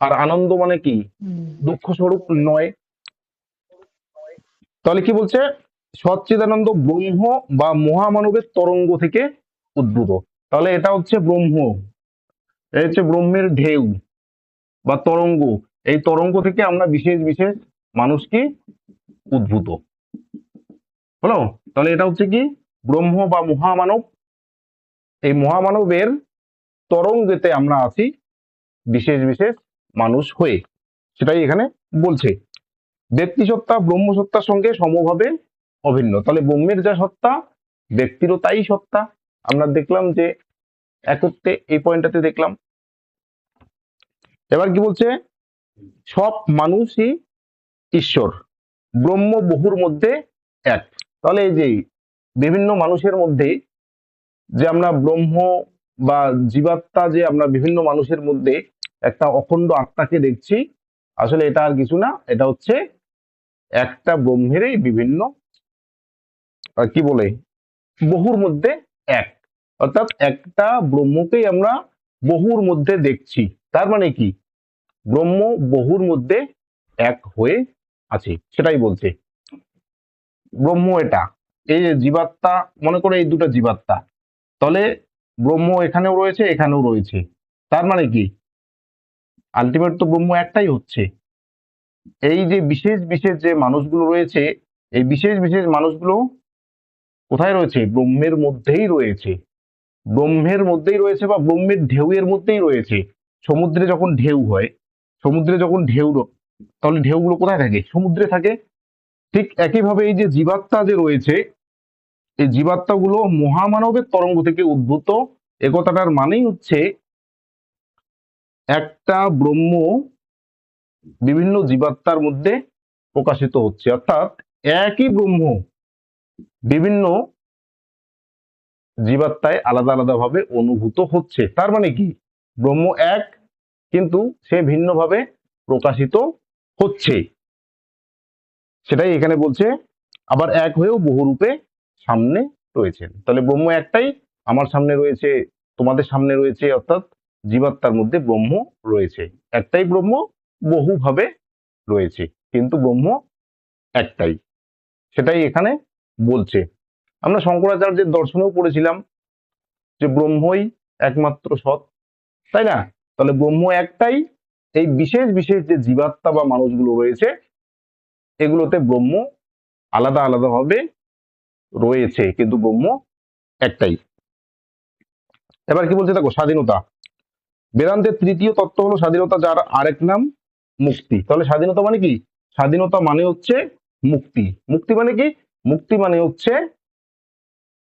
আর আনন্দ মানে কি হুম। দুঃখ স্বরূপ নয়। তাহলে কি বলছে? সচ্চিদানন্দ ব্রহ্ম বা মহামানবের তরঙ্গ থেকে উদ্ভূত। তাহলে এটা হচ্ছে ব্রহ্ম, এটা হচ্ছে ব্রহ্মের ঢেউ বা তরঙ্গ। এই তরঙ্গ থেকে আমরা বিশেষ বিশেষ মানুষ কি উদ্ভূত হলো। তাহলে এটা হচ্ছে কি ব্রহ্ম বা মহামানব। এই মহামানবের তরঙ্গেতে আমরা আছি বিশেষ বিশেষ মানুষ হয়ে, সেটাই এখানে বলছে। ব্যক্তিসত্তা ব্রহ্মসত্তার সঙ্গে সমভাবে অভিন্ন। তাহলে ব্রহ্মের যা সত্তা, ব্যক্তিরও তাই সত্তা। আমরা দেখলাম যে একত্রে এই পয়েন্টটাতে দেখলাম। এবার কি বলছে? সব মানুষই ঈশ্বর, ব্রহ্ম বহুর মধ্যে এক। তাহলে এই যে বিভিন্ন মানুষের মধ্যে যে আমরা ব্রহ্ম বা জীবাত্মা, যে আমরা বিভিন্ন মানুষের মধ্যে একটা অখণ্ড আত্মাকে দেখছি, আসলে এটা আর কিছু না, এটা হচ্ছে একটা ব্রহ্মেরই বিভিন্ন কি বলে বহুর মধ্যে এক। অর্থাৎ একটা ব্রহ্মকেই আমরা বহুর মধ্যে দেখছি। তার মানে কি, ব্রহ্ম বহুর মধ্যে এক হয়ে আছে, সেটাই বলছে। ব্রহ্ম এটা, এই যে জীবাত্মা, মনে করে এই দুটো জীবাত্মা, তাহলে ব্রহ্ম এখানেও রয়েছে এখানেও রয়েছে। তার মানে কি, আলটিমেট তো ব্রহ্ম একটাই হচ্ছে। এই যে বিশেষ বিশেষ যে মানুষগুলো রয়েছে, এই বিশেষ বিশেষ মানুষগুলো কোথায় রয়েছে? ব্রহ্মের মধ্যেই রয়েছে। ব্রহ্মের মধ্যেই রয়েছে বা ব্রহ্মের ঢেউয়ের মধ্যেই রয়েছে। সমুদ্রে যখন ঢেউ হয়, সমুদ্রে যখন তাহলে ঢেউগুলো কোথায় থাকে? সমুদ্রে থাকে। ঠিক একইভাবে এই যে জীবাত্মা যে রয়েছে, এই জীবাত্মাগুলো মহামানবের তরঙ্গ থেকে উদ্ভূত। এ কথাটার মানেই হচ্ছে একটা ব্রহ্ম বিভিন্ন জীবাত্মার মধ্যে প্রকাশিত হচ্ছে, অর্থাৎ একই ব্রহ্ম বিভিন্ন জীবাত্মায় আলাদা আলাদা ভাবে অনুভূত হচ্ছে। তার মানে কি, ব্রহ্ম এক, কিন্তু সে ভিন্নভাবে প্রকাশিত হচ্ছে, সেটাই এখানে বলছে। আবার এক হয়েও বহুরূপে সামনে রয়েছেন। তাহলে ব্রহ্ম একটাই, আমার সামনে রয়েছে, তোমাদের সামনে রয়েছে, অর্থাৎ জীবাত্মার মধ্যে ব্রহ্ম রয়েছে। একটাই ব্রহ্ম, বহুভাবে রয়েছে, কিন্তু ব্রহ্ম একটাই, সেটাই এখানে বলছে। আমরা শঙ্করাচার্যের দর্শনেও পড়েছিলাম যে ব্রহ্মই একমাত্র সৎ, তাই না? তাহলে ব্রহ্ম একটাই, এই বিশেষ বিশেষ যে জীবাত্মা বা মানুষগুলো রয়েছে, এগুলোতে ব্রহ্ম আলাদা আলাদা ভাবে রয়েছে, কিন্তু ব্রহ্ম একটাই। এবার কি বলছে দেখো, স্বাধীনতা। বেদান্তের তৃতীয় তত্ত্ব হলো স্বাধীনতা, যার আরেক নাম মুক্তি। তাহলে স্বাধীনতা মানে কি? স্বাধীনতা মানে হচ্ছে মুক্তি। মুক্তি মানে কি? মুক্তি মানে হচ্ছে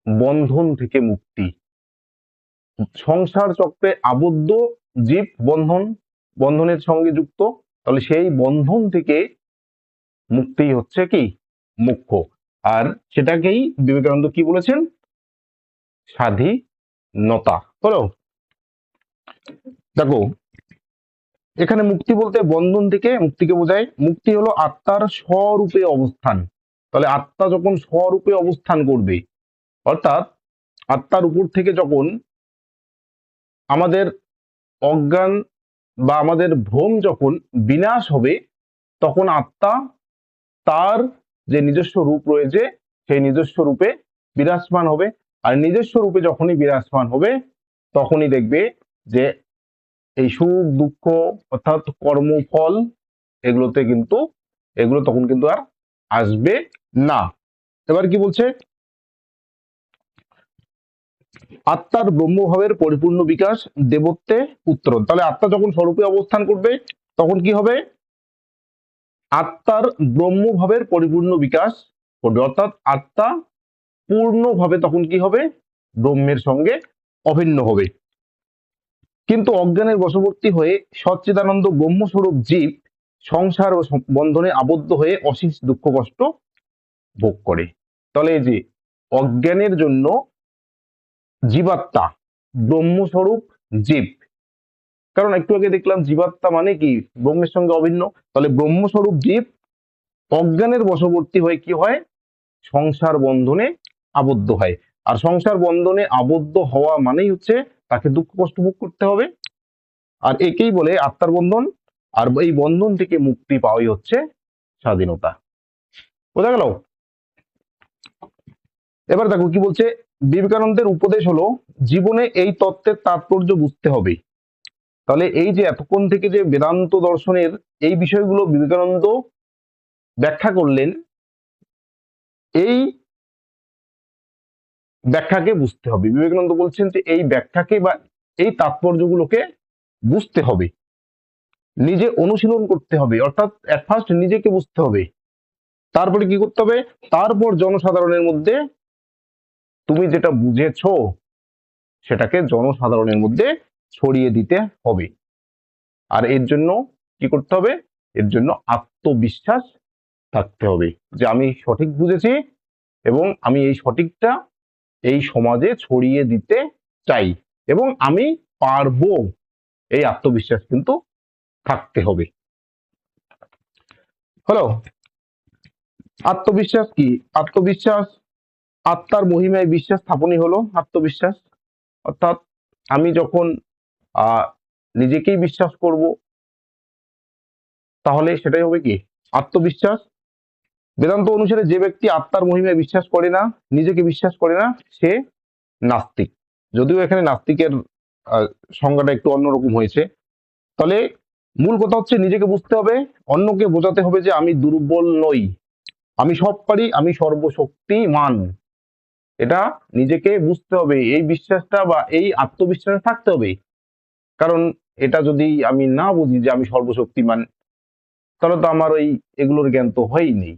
বন্ধন থেকে মুক্তি। সংসার চক্রে আবদ্ধ জীব বন্ধনের সঙ্গে যুক্ত, তাহলে সেই বন্ধন থেকে মুক্তি হচ্ছে কি? মুখ্য। আর সেটাকেই বিবেকানন্দ কি বলেছেন? স্বাধীনতা। বলো, দেখো এখানে মুক্তি বলতে বন্ধন থেকে মুক্তিকে বোঝায়। মুক্তি হলো আত্মার স্বরূপে অবস্থান। তাহলে আত্মা যখন স্বরূপে অবস্থান করবে, অর্থাৎ আত্মার উপর থেকে যখন আমাদের অজ্ঞান বা আমাদের ভ্রম যখন বিনাশ হবে, তখন আত্মা তার যে নিজস্ব রূপ রয়েছে, সেই নিজস্ব রূপে বিরাজমান হবে। আর নিজস্ব রূপে যখনই বিরাজমান হবে, তখনই দেখবে যে এই সুখ দুঃখ অর্থাৎ কর্মফল, এগুলো তখন কিন্তু আর আসবে না। এবার কি বলছে? আত্মার ব্রহ্মভাবের পরিপূর্ণ বিকাশ, দেবত্বে উত্তরণ। তাহলে আত্মা যখন স্বরূপে অবস্থান করবে, তখন কি হবে? আত্মার ব্রহ্মভাবের পরিপূর্ণ বিকাশ করবে, অর্থাৎ আত্মা পূর্ণভাবে তখন কি হবে? ব্রহ্মের সঙ্গে অভিন্ন হবে। কিন্তু অজ্ঞানের বশবর্তী হয়ে সচ্চিদানন্দ ব্রহ্মস্বরূপ জীব সংসার ও বন্ধনে আবদ্ধ হয়ে অশেষ দুঃখ কষ্ট ভোগ করে। তাহলে এই যে অজ্ঞানের জন্য জীবাত্মা ব্রহ্মস্বরূপ জীব, কারণ একটু আগে দেখলাম জীবাত্মা মানে কি? ব্রহ্মের সঙ্গে অভিন্ন। তাহলে ব্রহ্মস্বরূপ জীব অজ্ঞানের বশবর্তী হয়ে কি হয়? সংসার বন্ধনে আবদ্ধ হয়। আর সংসার বন্ধনে আবদ্ধ হওয়া মানেই হচ্ছে তাকে দুঃখ কষ্ট ভোগ করতে হবে। আর একেই বলে আত্মার বন্ধন। আর এই বন্ধন থেকে মুক্তি পাওয়াই হচ্ছে স্বাধীনতা। বোঝা গেল? এবার দেখো কি বলছে, বিবেকানন্দের উপদেশ হলো জীবনে এই তত্ত্বের তাৎপর্য বুঝতে হবে। তাহলে এই যে এতক্ষণ থেকে যে বেদান্ত দর্শনের এই বিষয়গুলো বিবেকানন্দ ব্যাখ্যা করলেন, এই ব্যাখ্যাকে বুঝতে হবে। বিবেকানন্দ বলছেন যে এই ব্যাখ্যাকে বা এই তাৎপর্যগুলোকে বুঝতে হবে, নিজে অনুশীলন করতে হবে, অর্থাৎ এট ফার্স্ট নিজেকে বুঝতে হবে, তারপরে কি করতে হবে? তারপর জনসাধারণের মধ্যে তুমি যেটা বুঝেছো সেটাকে জনসাধারণের মধ্যে ছড়িয়ে দিতে হবে। আর এর জন্য কি করতে হবে? এর জন্য আত্মবিশ্বাস থাকতে হবে, যে আমি সঠিক বুঝেছি এবং আমি এই সঠিকটা এই সমাজে ছড়িয়ে দিতে চাই এবং আমি পারবো, এই আত্মবিশ্বাস কিন্তু থাকতে হবে। হলো। আত্মবিশ্বাস কি? আত্মবিশ্বাস আত্মার মহিমায় বিশ্বাস স্থাপনই হলো আত্মবিশ্বাস। অর্থাৎ আমি যখন আহ নিজেকেই বিশ্বাস করব, তাহলে সেটাই হবে কি আত্মবিশ্বাস। বেদান্ত অনুসারে যে ব্যক্তি আত্মার মহিমায় বিশ্বাস করে না, নিজেকে বিশ্বাস করে না, সে নাস্তিক। যদিও এখানে নাস্তিকের আহ, সংজ্ঞাটা একটু অন্যরকম হয়েছে। তাহলে মূল কথা হচ্ছে নিজেকে বুঝতে হবে, অন্যকে বোঝাতে হবে যে আমি দুর্বল নই, আমি সব পারি, আমি সর্বশক্তিমান। এটা নিজেকে বুঝতে হবে, এই বিশ্বাসটা বা এই আত্মবিশ্বাস থাকতে হবে। কারণ এটা যদি আমি না বুঝি যে আমি সর্বশক্তিমান, তাহলে তো আমার ওই এগুলোর জ্ঞান তো হয়ই নেই।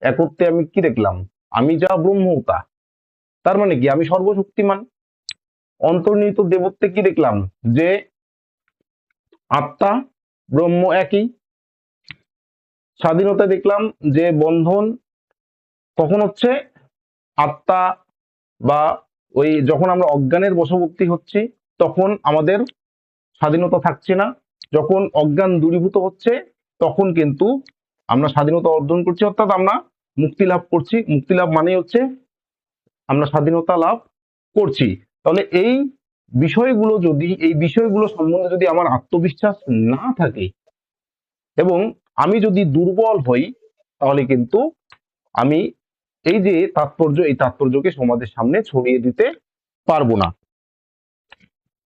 একত্রে আমি কি দেখলাম? আমি যা ব্রহ্ম তা। তার মানে কি আমি সর্বশক্তিমান। অন্তর্নিহিত দেবত্বে কি দেখলাম? যে আত্মা ব্রহ্ম একই। স্বাধীনতা দেখলাম যে বন্ধন কখন হচ্ছে? আত্মা বা ওই যখন আমরা অজ্ঞানের বশবর্তী হচ্ছি, তখন আমাদের স্বাধীনতা থাকছে না। যখন অজ্ঞান দূরীভূত হচ্ছে, তখন কিন্তু আমরা স্বাধীনতা অর্জন করছি, অর্থাৎ আমরা মুক্তি লাভ করছি। মুক্তি লাভ মানে হচ্ছে আমরা স্বাধীনতা লাভ করছি। তাহলে এই বিষয়গুলো সম্বন্ধে যদি আমার আত্মবিশ্বাস না থাকে এবং আমি যদি দুর্বল হই, তাহলে কিন্তু আমি এই যে এই তাৎপর্যকে সমাজের সামনে ছড়িয়ে দিতে পারবো না।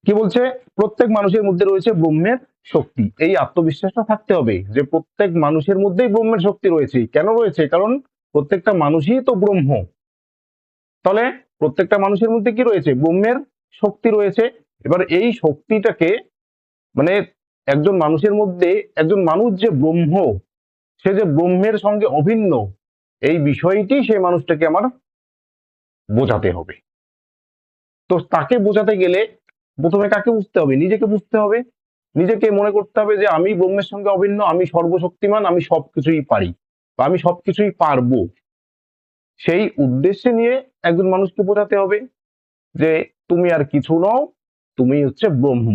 কি বলছে? প্রত্যেক মানুষের মধ্যে রয়েছে ব্রহ্মের শক্তি। এই আত্মবিশ্বাসটা থাকতে হবে যে প্রত্যেক মানুষের মধ্যেই ব্রহ্মের শক্তি রয়েছে। কেন রয়েছে? কারণ প্রত্যেকটা মানুষই তো ব্রহ্ম। তাহলে প্রত্যেকটা মানুষের মধ্যে কি রয়েছে? ব্রহ্মের শক্তি রয়েছে। এবার এই শক্তিটাকে মানে একজন মানুষের মধ্যে, একজন মানুষ যে ব্রহ্ম, সে যে ব্রহ্মের সঙ্গে অভিন্ন, এই বিষয়টি সেই মানুষটাকে আমার বোঝাতে হবে। তো তাকে বোঝাতে গেলে প্রথমে কাকে বুঝতে হবে? নিজেকে বুঝতে হবে। নিজেকে মনে করতে হবে যে আমি ব্রহ্মের সঙ্গে অভিন্ন, আমি সর্বশক্তিমান, আমি সবকিছুই পারি বা আমি সবকিছুই পারবো। সেই উদ্দেশ্যে নিয়ে একজন মানুষকে বোঝাতে হবে যে তুমি আর কিছু নও, তুমি হচ্ছে ব্রহ্ম,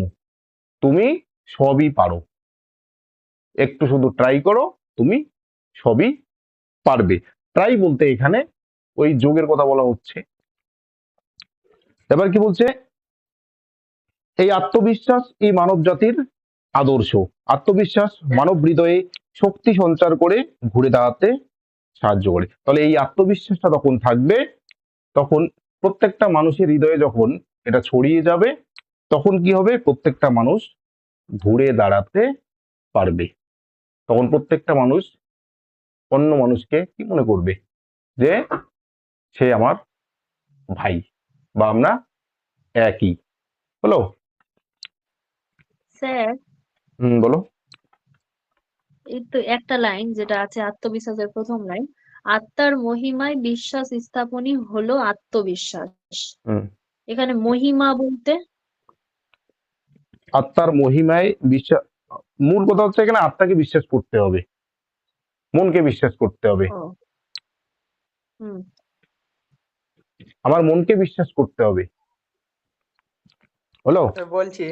তুমি সবই পারো, একটু শুধু ট্রাই করো, তুমি সবই পারবে। ট্রাই বলতে এখানে ওই যোগের কথা বলা হচ্ছে। এবার কি বলছে? এই আত্মবিশ্বাস এই মানব জাতির আদর্শ। আত্মবিশ্বাস মানব হৃদয়ে শক্তি সঞ্চার করে ঘুরে দাঁড়াতে সাহায্য করে। তাহলে এই আত্মবিশ্বাসটা তখন থাকবে, তখন প্রত্যেকটা মানুষের হৃদয়ে যখন এটা ছড়িয়ে যাবে, তখন কি হবে? প্রত্যেকটা মানুষ ঘুরে দাঁড়াতে পারবে। তখন প্রত্যেকটা মানুষ অন্য মানুষকে কি মনে করবে? যে সে আমার ভাই বা আমরা একই। হলো? স্যার, বলো। এই তো একটা লাইন যেটা আছে আত্মবিশ্বাসের প্রথম লাইন, আত্মার মহিমায় বিশ্বাস স্থাপনই হলো আত্মবিশ্বাস। হুম। এখানে মহিমা বলতে আত্মার মহিমায় বিশ্বাস, মূল কথা হচ্ছে এখানে আত্মাকে বিশ্বাস করতে হবে, মনকে বিশ্বাস করতে হবে। ও হুম আমার মনকে বিশ্বাস করতে হবে। হলো? বলছি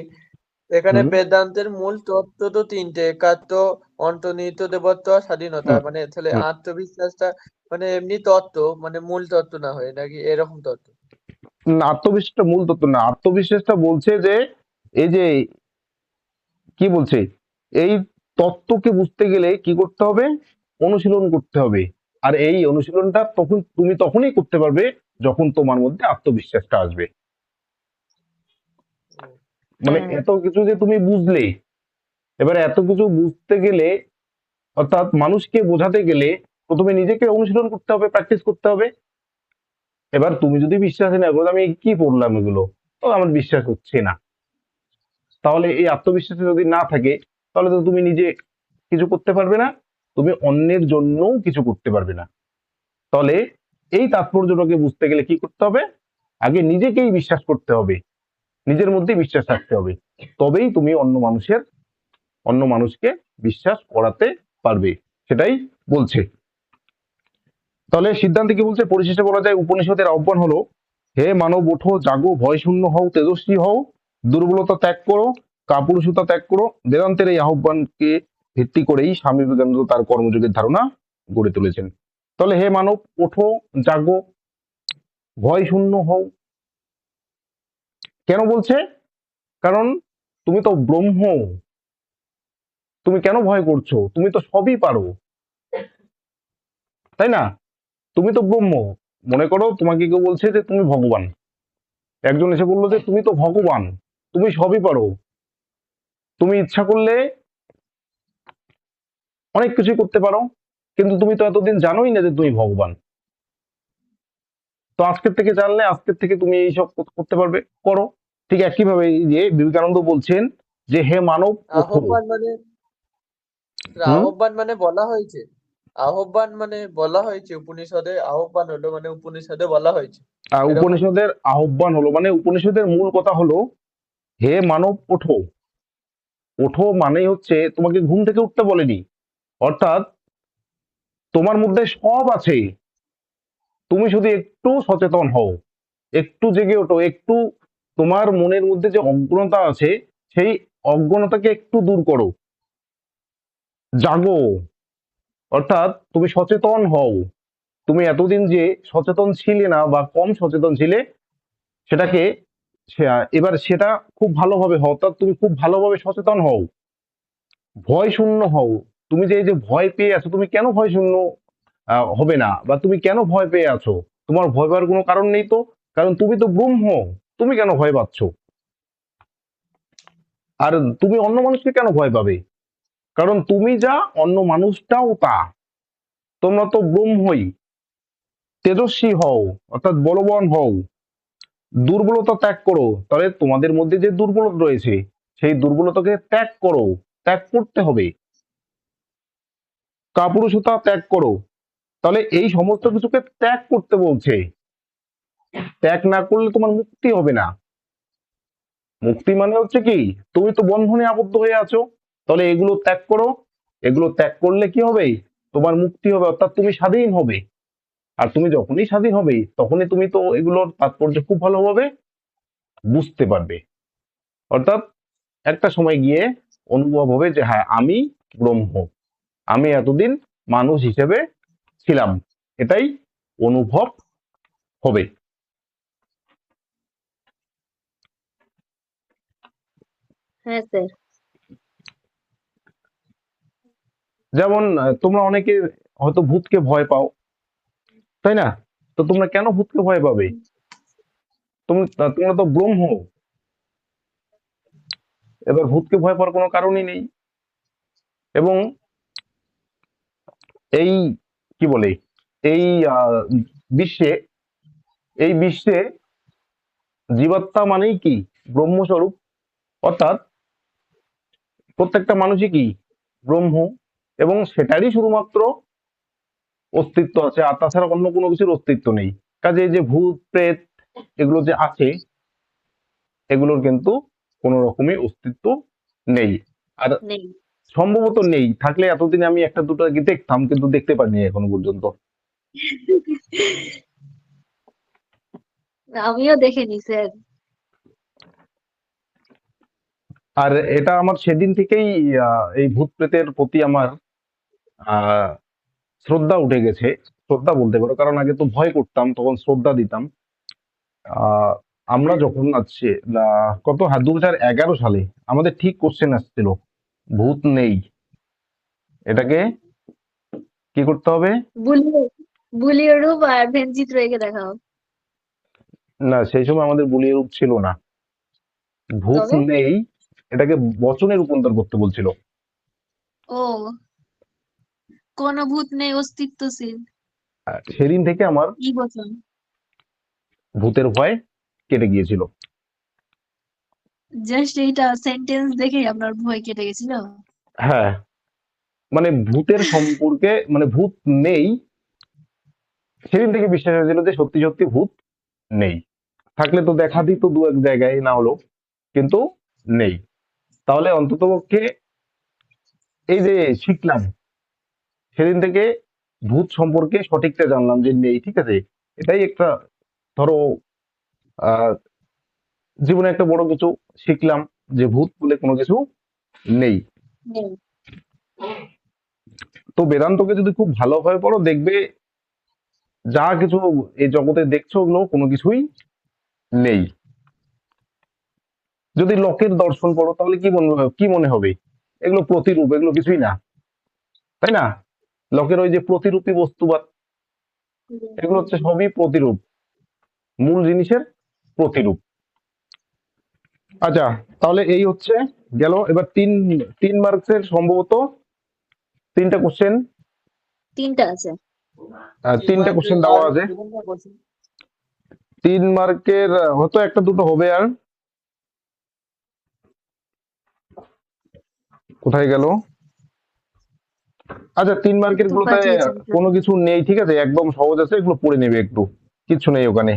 এখানে হুম বেদান্তের মূল তত্ত্ব তো তিনটে, একাত্ম, অন্তর্নিহিত দেবত্ব আর স্বাধীনতা। হুম মানে তাহলে হুম। আত্মবিশ্বাসটা মানে এমনি তত্ত্ব, মানে মূল তত্ত্ব না হয়ে নাকি এরকম তত্ত্ব? না, আত্মবিশ্বাসটা মূল তত্ত্ব না। আত্মবিশ্বাসটা বলছে যে এই যে কি বলছে, এই তত্ত্বকে বুঝতে গেলে কি করতে হবে? অনুশীলন করতে হবে। আর এই অনুশীলনটা তুমি তখনই করতে পারবে যখন তোমার মধ্যে আত্মবিশ্বাসটা আসবে। মানে হ্যাঁ এত কিছু যে তুমি বুঝলে, এবারে এত কিছু বুঝতে গেলে, অর্থাৎ মানুষকে বোঝাতে গেলে প্রথমে নিজেকে অনুশীলন করতে হবে, প্র্যাকটিস করতে হবে। এবার তুমি যদি বিশ্বাসই না করো, আমি কি পড়লাম এগুলো, তো আমার বিশ্বাস হচ্ছে না, তাহলে এই আত্মবিশ্বাস যদি না থাকে, তাহলে তো তুমি নিজে কিছু করতে পারবে না, তুমি অন্যের জন্যও কিছু করতে পারবে না। তাহলে এই তাৎপর্যটাকে বুঝতে গেলে কি করতে হবে? আগে নিজেকেই বিশ্বাস করতে হবে, নিজের মধ্যে বিশ্বাস রাখতে হবে, তবেই তুমি অন্য মানুষকে বিশ্বাস করাতে পারবে। সেটাই বলছে। তাহলে সিদ্ধান্তে কি বলছে? পরিশেষে বলা যায় উপনিষদের আহ্বান হলো, হে মানব ওঠো, জাগো, ভয় শূন্য হও, তেজস্বী হও, দুর্বলতা ত্যাগ করো, কাপুরুষতা ত্যাগ করো। বেদান্তের এই আহ্বানকে ভিত্তি করেই স্বামী বিবেকানন্দ তার কর্মযোগের ধারণা গড়ে তুলেছেন। তাহলে হে মানব ওঠো, জাগো, ভয় শূন্য হও। কেন বলছে? কারণ তুমি তো ব্রহ্ম, তুমি কেন ভয় করছো? তুমি তো সবই পারো, তাই না? তুমি তো ব্রহ্ম। মনে করো তোমাকে কেউ বলছে যে তুমি ভগবান, একজন এসে বললো যে তুমি তো ভগবান, তুমি সবই পারো, তুমি ইচ্ছা করলে অনেক কিছুই করতে পারো, কিন্তু তুমি তো এতদিন জানোই না যে তুমি ভগবান। তো আজকের থেকে জানলে, আজকের থেকে তুমি এইসব করতে পারবে, করো। ঠিক একইভাবে এই যে বিবেকানন্দ বলছেন যে হে মানব ওঠো। আহ্বান মানে হুম। আহ্বান মানে বলা হয়েছে, আহ্বান মানে বলা হয়েছে উপনিষদে, আহ্বান হলো মানে উপনিষদে বলা হয়েছে এরকম। উপনিষদের আহ্বান হলো মানে উপনিষদের মূল কথা হলো হে মানব ওঠো। ওঠো মানে হচ্ছে তোমাকে ঘুম থেকে উঠতে বলেনি, অর্থাৎ তোমার মধ্যে সব আছে, তুমি শুধু একটু সচেতন হও, একটু জেগে ওঠো, একটু তোমার মনের মধ্যে যে অজ্ঞতা আছে সেই অজ্ঞতাকে একটু দূর করো, জাগো, অর্থাৎ তুমি সচেতন হও। তুমি এতদিন যে সচেতন ছিলে না বা কম সচেতন ছিলে, সেটাকে এবার সেটা খুব ভালোভাবে হও, অর্থাৎ তুমি খুব ভালোভাবে সচেতন হও, ভয় শূন্য হও। তুমি যে এই যে ভয় পেয়ে আছো, তুমি কেন ভয় শূন্য হবে না, বা তুমি কেন ভয় পেয়ে আছো? তোমার ভয় পাওয়ার কোনো কারণ নেই তো, কারণ তুমি তো ব্রহ্ম, তুমি কেন ভয় পাচ্ছ? আর তুমি অন্য মানুষকে কেন ভয় পাবে? কারণ তুমি যা, অন্য মানুষটাও তা, তোমরা তো ব্রহ্মই। তেজস্বী হও, অর্থাৎ বলবান হও, দুর্বলতা ত্যাগ করো। তাহলে তোমাদের মধ্যে যে দুর্বলতা রয়েছে সেই দুর্বলতাকে ত্যাগ করো, ত্যাগ করতে হবে। কাপুরুষতা ত্যাগ করো। তাহলে এই সমস্ত কিছুকে ত্যাগ করতে বলছে। ত্যাগ না করলে তোমার মুক্তি হবে না। মুক্তি মানে হচ্ছে কি, তুমি তো বন্ধনে আবদ্ধ হয়ে আছো, তাহলে এগুলো ত্যাগ করো। এগুলো ত্যাগ করলে কি হবে? তোমার মুক্তি হবে, অর্থাৎ তুমি স্বাধীন হবে। আর তুমি যখনই স্বাধীন হবে তখনই তুমি তো এগুলোর তাৎপর্য খুব ভালোভাবে বুঝতে পারবে। অর্থাৎ একটা সময় গিয়ে অনুভব হবে যে হ্যাঁ আমি ব্রহ্ম, আমি এতদিন মানুষ হিসেবে ছিলাম, এটাই অনুভব হবে। হ্যাঁ স্যার। যেমন তোমরা অনেকে হয়তো ভূতকে ভয় পাও, তাই না? তো তোমরা কেন ভূতকে ভয় পাবে? তোমরা তো ব্রহ্ম, এবার ভূতকে ভয় পাওয়ার কোনো কারণই নেই। এবং এই কি বলে, এই আহ, বিশ্বে, এই বিশ্বে জীবাত্মা মানেই কি ব্রহ্মস্বরূপ, অর্থাৎ প্রত্যেকটা মানুষই কি ব্রহ্ম, এবং সেটারই শুধুমাত্র অস্তিত্ব আছে, আর তাছাড়া অন্য কোনো কিছুর অস্তিত্ব নেই। কাজে এই যে ভূত প্রেত এগুলো যে আছে, এগুলোর কিন্তু কোনো রকমই অস্তিত্ব নেই। আর নেই। সম্ভবত নেই, থাকলে এতদিন আমি একটা দুটো কি দেখতাম, কিন্তু দেখতে পারিনি এখনো পর্যন্ত। আমিও দেখিনি স্যার। আর এটা আমার সেদিন থেকেই এই ভূত প্রেতের প্রতি আমার আহ শ্রদ্ধা উঠে গেছে, শ্রদ্ধা বলতে পারো, কারণ আগে তো ভয় করতাম, তখন শ্রদ্ধা দিতাম। আহ আমরা যখন আছে কত, হ্যাঁ 2011 সালে আমাদের ঠিক কোশ্চেন আসছিল ভূত নেই, এটাকে কি করতে হবে? বুলিয়ে বুলিয়ে রূপ আর ভেনজিত রেখে দেখাও। না, সেই সময় আমাদের বুলিয়ে রূপ ছিল না, ভূত তবে নেই এটাকে বচনে রূপান্তর করতে বলছিল। ও, কোন ভূত নেই অস্তিত্বশীল, সেদিন থেকে আমার ই বচন। ভূতের ভয় কেটে গিয়েছিল। জাস্ট এইটা সেন্টেন্স দেখেই আপনার ভয় কেটে গেছিল। হ্যাঁ, মানে ভূতের সম্পর্কে, মানে ভূত নেই, সেদিন থেকে বিশ্বাস হয়েছিল যে সত্যি সত্যি ভূত নেই। থাকলে তো দেখা দিত দু এক জায়গায়, না হলো, কিন্তু নেই। তাহলে অন্ততপক্ষে এই যে শিখলাম, সেদিন থেকে ভূত সম্পর্কে সঠিকটা জানলাম যে নেই, ঠিক আছে। এটাই একটা, ধরো, আহ জীবনে একটা বড় কিছু শিখলাম, যে ভূত বলে কোনো কিছু নেই। নেই। তো বেদান্তকে যদি খুব ভালোভাবে পড়ো, দেখবে যা কিছু এই জগতে দেখছো ওগুলো কোনো কিছুই নেই। যদি লোকের দর্শন পড়ো তাহলে কি মনে হবে, এগুলো প্রতিরূপ, এগুলো কিছুই না, তাই না? লোকের ওই যে প্রতিরূপী বস্তুবাদ, এগুলো হচ্ছে সবই প্রতিরূপ, মূল জিনিসের প্রতিরূপ। আচ্ছা, তাহলে এই হচ্ছে গেল। এবার তিন তিন মার্কসের সম্ভবত 3টা কোশ্চেন, তিনটা আছে। 3টা কোশ্চেন দেওয়া আছে। 3 মার্কের হয়তো একটা দুটো হবে। আর কোথায় গেল? আচ্ছা, 3 মার্কের তো গুলোতে পাঠিয়েছেন কোনো কিছু নেই, ঠিক আছে, একদম সহজ আছে, এগুলো পড়ে নেবে একটু, কিচ্ছু নেই ওখানে।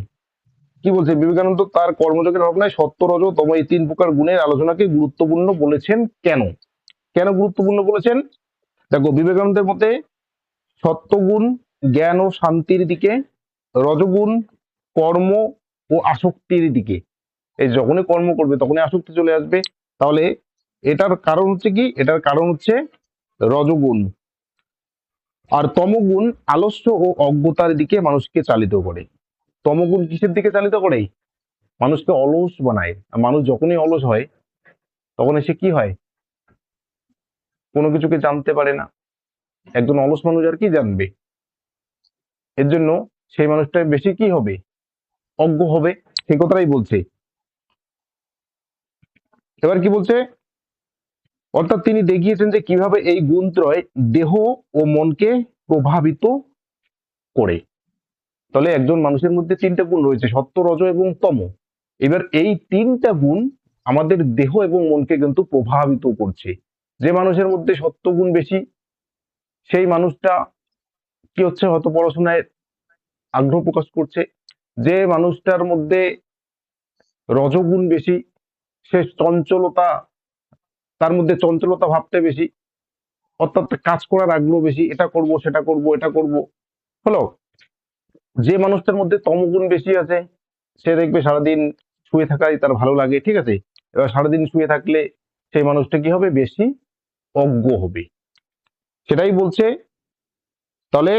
কি বলছে বিবেকানন্দ তার কর্মযোগের ভাবনায় সত্য, রজ, তম এই 3 প্রকার গুণের আলোচনাকে গুরুত্বপূর্ণ বলেছেন কেন? কেন গুরুত্বপূর্ণ বলেছেন? দেখো, বিবেকানন্দের মতে সত্যগুণ জ্ঞান ও শান্তির দিকে, রজগুণ কর্ম ও আসক্তির দিকে। এই যখনই কর্ম করবে তখনই আসক্তি চলে আসবে। তাহলে এটার কারণ হচ্ছে কি? এটার কারণ হচ্ছে রজগুণ। আর তমগুণ আলস্য ও অজ্ঞতার দিকে মানুষকে চালিত করে। তমগুণ কিসের দিকে চালিত করে? মানুষকে অলস বানায়। আর মানুষ যখনই অলস হয় তখন সে কি হয়? কোনো কিছুকে জানতে পারে না। একজন অলস মানুষ আর কি জানবে? এর জন্য সেই মানুষটা বেশি কি হবে? অজ্ঞ হবে। সেই কথাটাই বলছে। এবার কি বলছে? অর্থাৎ তিনি দেখিয়েছেন যে কিভাবে এই গুণত্রয় দেহ ও মনকে প্রভাবিত করে। তাহলে একজন মানুষের মধ্যে 3টা গুণ রয়েছে, সত্য, রজ এবং তম। এবার এই 3টা গুণ আমাদের দেহ এবং মনকে কিন্তু প্রভাবিত করছে। যে মানুষের মধ্যে সত্য গুণ বেশি, সেই মানুষটা কি হচ্ছে? হয়তো পড়াশোনায় আগ্রহ প্রকাশ করছে। যে মানুষটার মধ্যে রজগুণ বেশি, সে চঞ্চলতা, তার মধ্যে চঞ্চলতা ভাবতে বেশি, অর্থাৎ কাজ করার আগ্রহ বেশি, এটা করব সেটা করব এটা করব, হলো। যে মানুষটার মধ্যে তমগুণ বেশি আছে, সে দেখবে সারাদিন শুয়ে থাকাই তার ভালো লাগে, ঠিক আছে। এবার সারাদিন শুয়ে থাকলে সেই মানুষটা কি হবে? বেশি অজ্ঞ হবে। সেটাই বলছে। তাহলে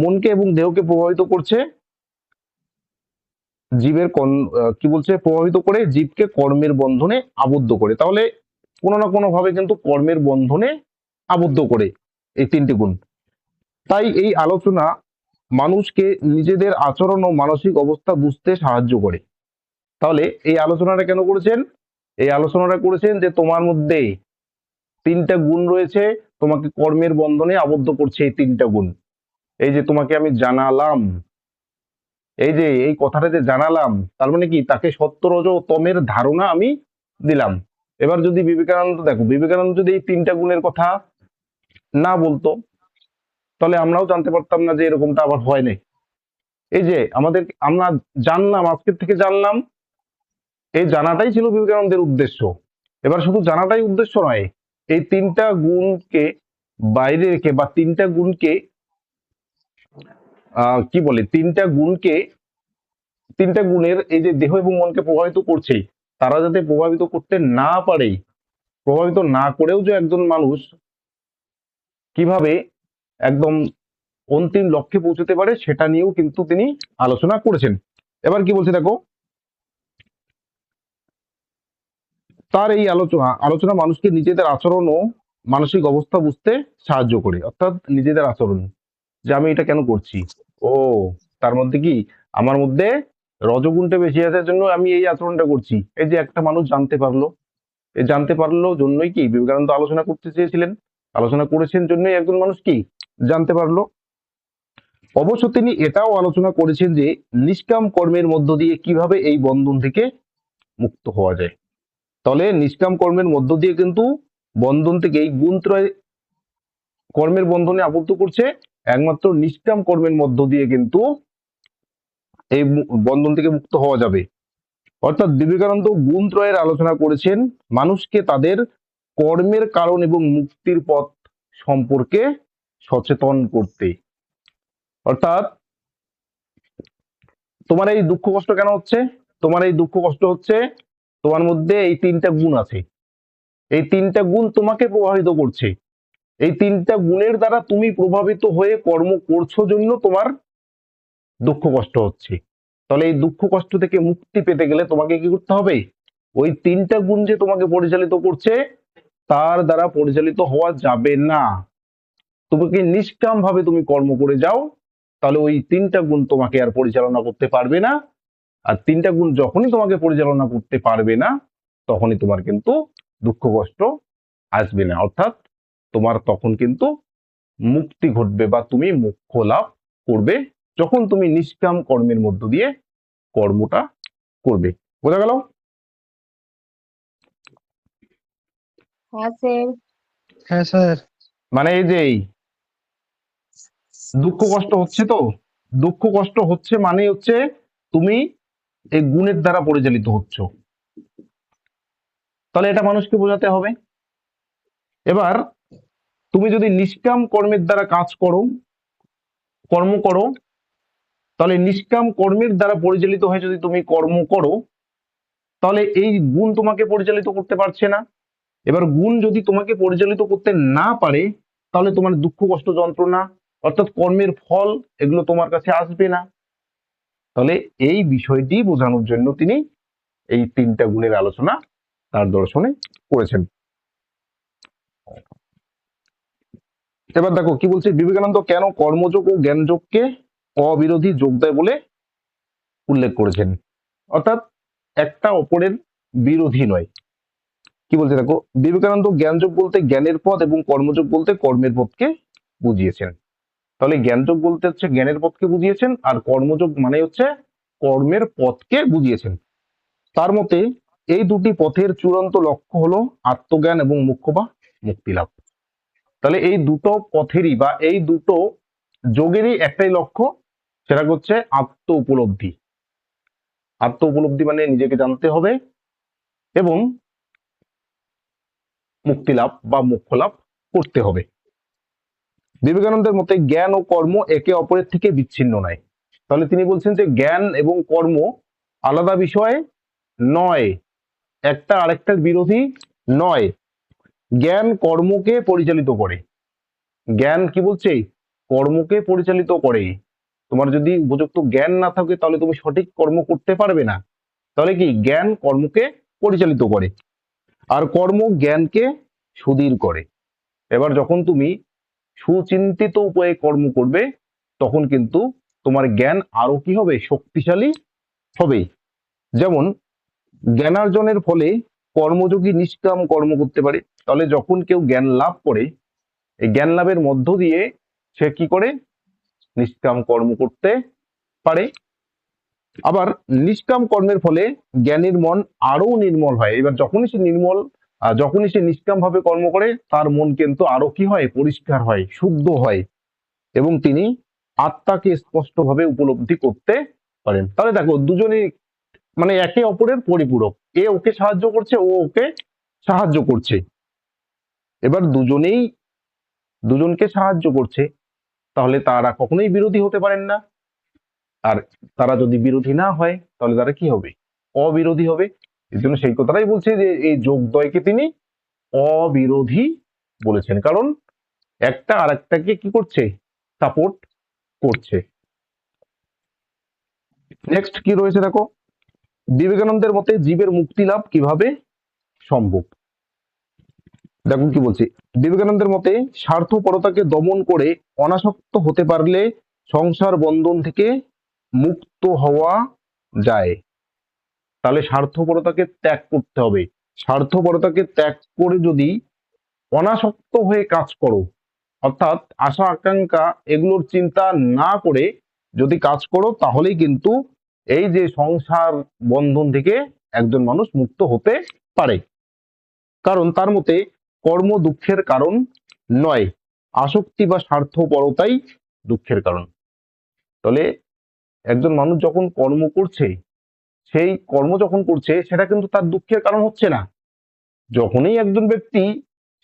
মনকে এবং দেহকে প্রভাবিত করছে জীবের কি বলছে? প্রভাবিত করে জীবকে কর্মের বন্ধনে আবদ্ধ করে। তাহলে কোনো না কোনো ভাবে কিন্তু কর্মের বন্ধনে আবদ্ধ করে এই 3টি গুণ। তাই এই আলোচনা মানুষকে নিজেদের আচরণ ও মানসিক অবস্থা বুঝতে সাহায্য করে। তাহলে এই আলোচনাটা কেন করেছেন? এই আলোচনাটা করেছেন যে তোমার মধ্যে 3টা গুণ রয়েছে, তোমাকে কর্মের বন্ধনে আবদ্ধ করছে এই 3টা গুণ। এই যে তোমাকে আমি জানালাম, এই যে এই কথাটা যে জানালাম, তার মানে কি? তাকে সত্য, রজ ও তমের ধারণা আমি দিলাম। এবার যদি বিবেকানন্দ, দেখো, বিবেকানন্দ যদি এই 3টা গুণের কথা না বলতো তাহলে আমরাও জানতে পারতাম না যে এরকমটা আবার হয় না। এই যে আমরা জানলাম, আজকের থেকে জানলাম, এই জানাটাই ছিল বিবেকানন্দের উদ্দেশ্য। এবার শুধু জানাটাই উদ্দেশ্য নয়, এই 3টা গুণকে বাইরে রেখে, বা 3টা গুণকে কি বলে, 3টা গুণের এই যে দেহ এবং মনকে প্রভাবিত করছে, তারা যাতে প্রভাবিত করতে না পারে, প্রভাবিত না করেও যে একজন মানুষ কিভাবে একদম অন্তিম লক্ষ্যে পৌঁছতে পারে, সেটা নিয়েও কিন্তু তিনি আলোচনা করেছেন। এবার কি বলছে দেখো, তার এই আলোচনা মানুষকে নিজেদের আচরণ ও মানসিক অবস্থা বুঝতে সাহায্য করে। অর্থাৎ নিজেদের আচরণ, যে আমি এটা কেন করছি, ও তার মধ্যে কি আমার মধ্যে রজগুণটা বেশি আছে, জন্য আমি এই আচরণটা করছি। এই যে একটা মানুষ জানতে পারলো, এই জানতে পারলো জন্যই কি বিবেকানন্দ আলোচনা করতে চেয়েছিলেন, আলোচনা করেছেন জন্যই একজন মানুষ কি জানতে পারলো। অবশ্য তিনি এটাও আলোচনা করেছেন যে নিষ্কাম কর্মের মধ্য দিয়ে কিভাবে এই বন্ধন থেকে মুক্ত হওয়া যায়। তাহলে নিষ্কাম কর্মের মধ্য দিয়ে কিন্তু বন্ধন থেকে, এই গুণত্রয় কর্মের বন্ধনে আবদ্ধ করছে, একমাত্র নিষ্কাম কর্মের মধ্য দিয়ে কিন্তু এই বন্ধন থেকে মুক্ত হওয়া যাবে। অর্থাৎ বিবেকানন্দ গুণত্রয়ের আলোচনা করেছেন মানুষকে তাদের কর্মের কারণ এবং মুক্তির পথ সম্পর্কে সচেতন করতে। অর্থাৎ তোমার এই দুঃখ কষ্ট কেন হচ্ছে? তোমার এই দুঃখ কষ্ট হচ্ছে তোমার মধ্যে এই তিনটা গুণ আছে, এই তিনটা গুণ তোমাকে প্রভাবিত করছে, এই তিনটা গুণের দ্বারা তুমি প্রভাবিত হয়ে কর্ম করছো জন্য তোমার দুঃখ কষ্ট হচ্ছে। তাহলে এই দুঃখ কষ্ট থেকে মুক্তি পেতে গেলে তোমাকে কি করতে হবে? ওই তিনটা গুণ যে তোমাকে পরিচালিত করছে তার দ্বারা পরিচালিত হওয়া যাবে না। তোমাকে নিষ্কাম ভাবে তুমি কর্ম করে যাও, তাহলে ওই তিনটা গুণ তোমাকে আর পরিচালনা করতে পারবে না। আর তিনটা গুণ যখনই তোমাকে পরিচালনা করতে পারবে না তখনই তোমার কিন্তু দুঃখ কষ্ট আসবে না, অর্থাৎ তোমার তখন কিন্তু মুক্তি ঘটবে বা তুমি মোক্ষ লাভ করবে যখন তুমি নিষ্কাম কর্মের মধ্য দিয়ে কর্মটা করবে। বোঝা গেল? হ্যাঁ স্যার। হ্যাঁ স্যার। মানে এই যে এই দুঃখ কষ্ট হচ্ছে, তো দুঃখ কষ্ট হচ্ছে মানে হচ্ছে তুমি এই গুণের দ্বারা পরিচালিত হচ্ছ, তাহলে এটা মানুষকে বোঝাতে হবে। এবার তুমি যদি নিষ্কাম কর্মের দ্বারা কাজ করো, কর্ম করো, তাহলে নিষ্কাম কর্মের দ্বারা পরিচালিত হয়ে যদি তুমি কর্ম করো তাহলে এই গুণ তোমাকে পরিচালিত করতে পারছে না। এবার গুণ যদি তোমাকে পরিচালিত করতে না পারে তাহলে তোমার দুঃখ কষ্ট যন্ত্রণা অর্থাৎ কর্মের ফল এগুলো তোমার কাছে আসবে না। তাহলে এই বিষয়টি বোঝানোর জন্য তিনি এই তিনটা গুণের আলোচনা তার দর্শনে করেছেন। এবার দেখো কি বলছে বিবেকানন্দ কেন কর্মযোগ ও জ্ঞানযোগকে অবিরোধী যোগ দেয় বলে উল্লেখ করেছেন, অর্থাৎ একটা অপরের বিরোধী নয়। কি বলছে দেখো, বিবেকানন্দ জ্ঞানযোগ বলতে জ্ঞানের পথ এবং কর্মযোগ বলতে কর্মের পথকে বুঝিয়েছেন। তাহলে জ্ঞানযোগ বলতে হচ্ছে জ্ঞানের পথকে বুঝিয়েছেন, আর কর্মযোগ মানে হচ্ছে কর্মের পথকে বুঝিয়েছেন। তার মতে এই দুটি পথের চূড়ান্ত লক্ষ্য হলো আত্মজ্ঞান এবং মোক্ষ বা মুক্তি লাভ। তাহলে এই দুটো পথেরই বা এই দুটো যোগেরই একটাই লক্ষ্য, সেটা হচ্ছে আত্ম উপলব্ধি। আত্ম উপলব্ধি মানে নিজেকে জানতে হবে এবং মুক্তি লাভ বা মোক্ষ লাভ করতে হবে। বিবেকানন্দের মতে জ্ঞান ও কর্ম একে অপরের থেকে বিচ্ছিন্ন নয়। তাহলে তিনি বলছেন যে জ্ঞান এবং কর্ম আলাদা বিষয় নয়, একটা আরেকটার বিরোধী নয়। জ্ঞান কর্মকে পরিচালিত করে, জ্ঞান কি বলছে? কর্মকে পরিচালিত করে। তোমার যদি উপযুক্ত জ্ঞান না থাকে তাহলে তুমি সঠিক কর্ম করতে পারবে না। তাহলে কি জ্ঞান কর্মকে পরিচালিত করে আর কর্ম জ্ঞানকে সুদৃঢ় করে। এবার যখন তুমি সুচিন্তিত উপায়ে কর্ম করবে তখন কিন্তু তোমার জ্ঞান আরো কি হবে? শক্তিশালী হবে। যেমন জ্ঞানার্জনের ফলে কর্মযোগী নিষ্কাম কর্ম করতে পারে। তাহলে যখন কেউ জ্ঞান লাভ করে এই জ্ঞান লাভের মধ্য দিয়ে সে কি করে? নিষ্কাম কর্ম করতে পারে। আবার নিষ্কাম কর্মের ফলে জ্ঞানীর মন আরো নির্মল হয়। এবার যখনই সে নিষ্কাম ভাবে কর্ম করে তার মন কিন্তু আরো কি হয়? পরিষ্কার হয়, শুদ্ধ হয় এবং তিনি আত্মাকে স্পষ্টভাবে উপলব্ধি করতে পারেন। তাহলে দেখো দুজনেই মানে একে অপরের পরিপূরক, এ ওকে সাহায্য করছে, ও ওকে সাহায্য করছে। এবার দুজনেই দুজনকে সাহায্য করছে, তাহলে তারা কখনোই বিরোধী হতে পারেন না। আর তারা যদি বিরোধী না হয় তাহলে তারা কি হবে? অবিরোধী হবে। এর জন্য সেই কথাটাই বলছে যে এই যোগদ্বয়কে তিনি অবিরোধী বলেছেন, কারণ একটা আরেকটাকে কি করছে? সাপোর্ট করছে। নেক্সট কি রয়েছে দেখো, বিবেকানন্দের মতে জীবের মুক্তি লাভ কিভাবে সম্ভব। দেখো কি বলছে, বিবেকানন্দের মতে স্বার্থপরতাকে দমন করে অনাসক্ত হতে পারলে সংসার বন্ধন থেকে মুক্ত হওয়া যায়। তাহলে স্বার্থপরতাকে ত্যাগ করতে হবে। স্বার্থপরতাকে ত্যাগ করে যদি অনাসক্ত হয়ে কাজ করো, অর্থাৎ আশা আকাঙ্ক্ষা এগুলোর চিন্তা না করে যদি কাজ করো তাহলেই কিন্তু এই যে সংসার বন্ধন থেকে একজন মানুষ মুক্ত হতে পারে। কারণ তার মতে কর্ম দুঃখের কারণ নয়, আসক্তি বা স্বার্থপরতাই দুঃখের কারণ। তাহলে একজন মানুষ যখন কর্ম করছে, সেই কর্ম যখন করছে সেটা কিন্তু তার দুঃখের কারণ হচ্ছে না। যখনই একজন ব্যক্তি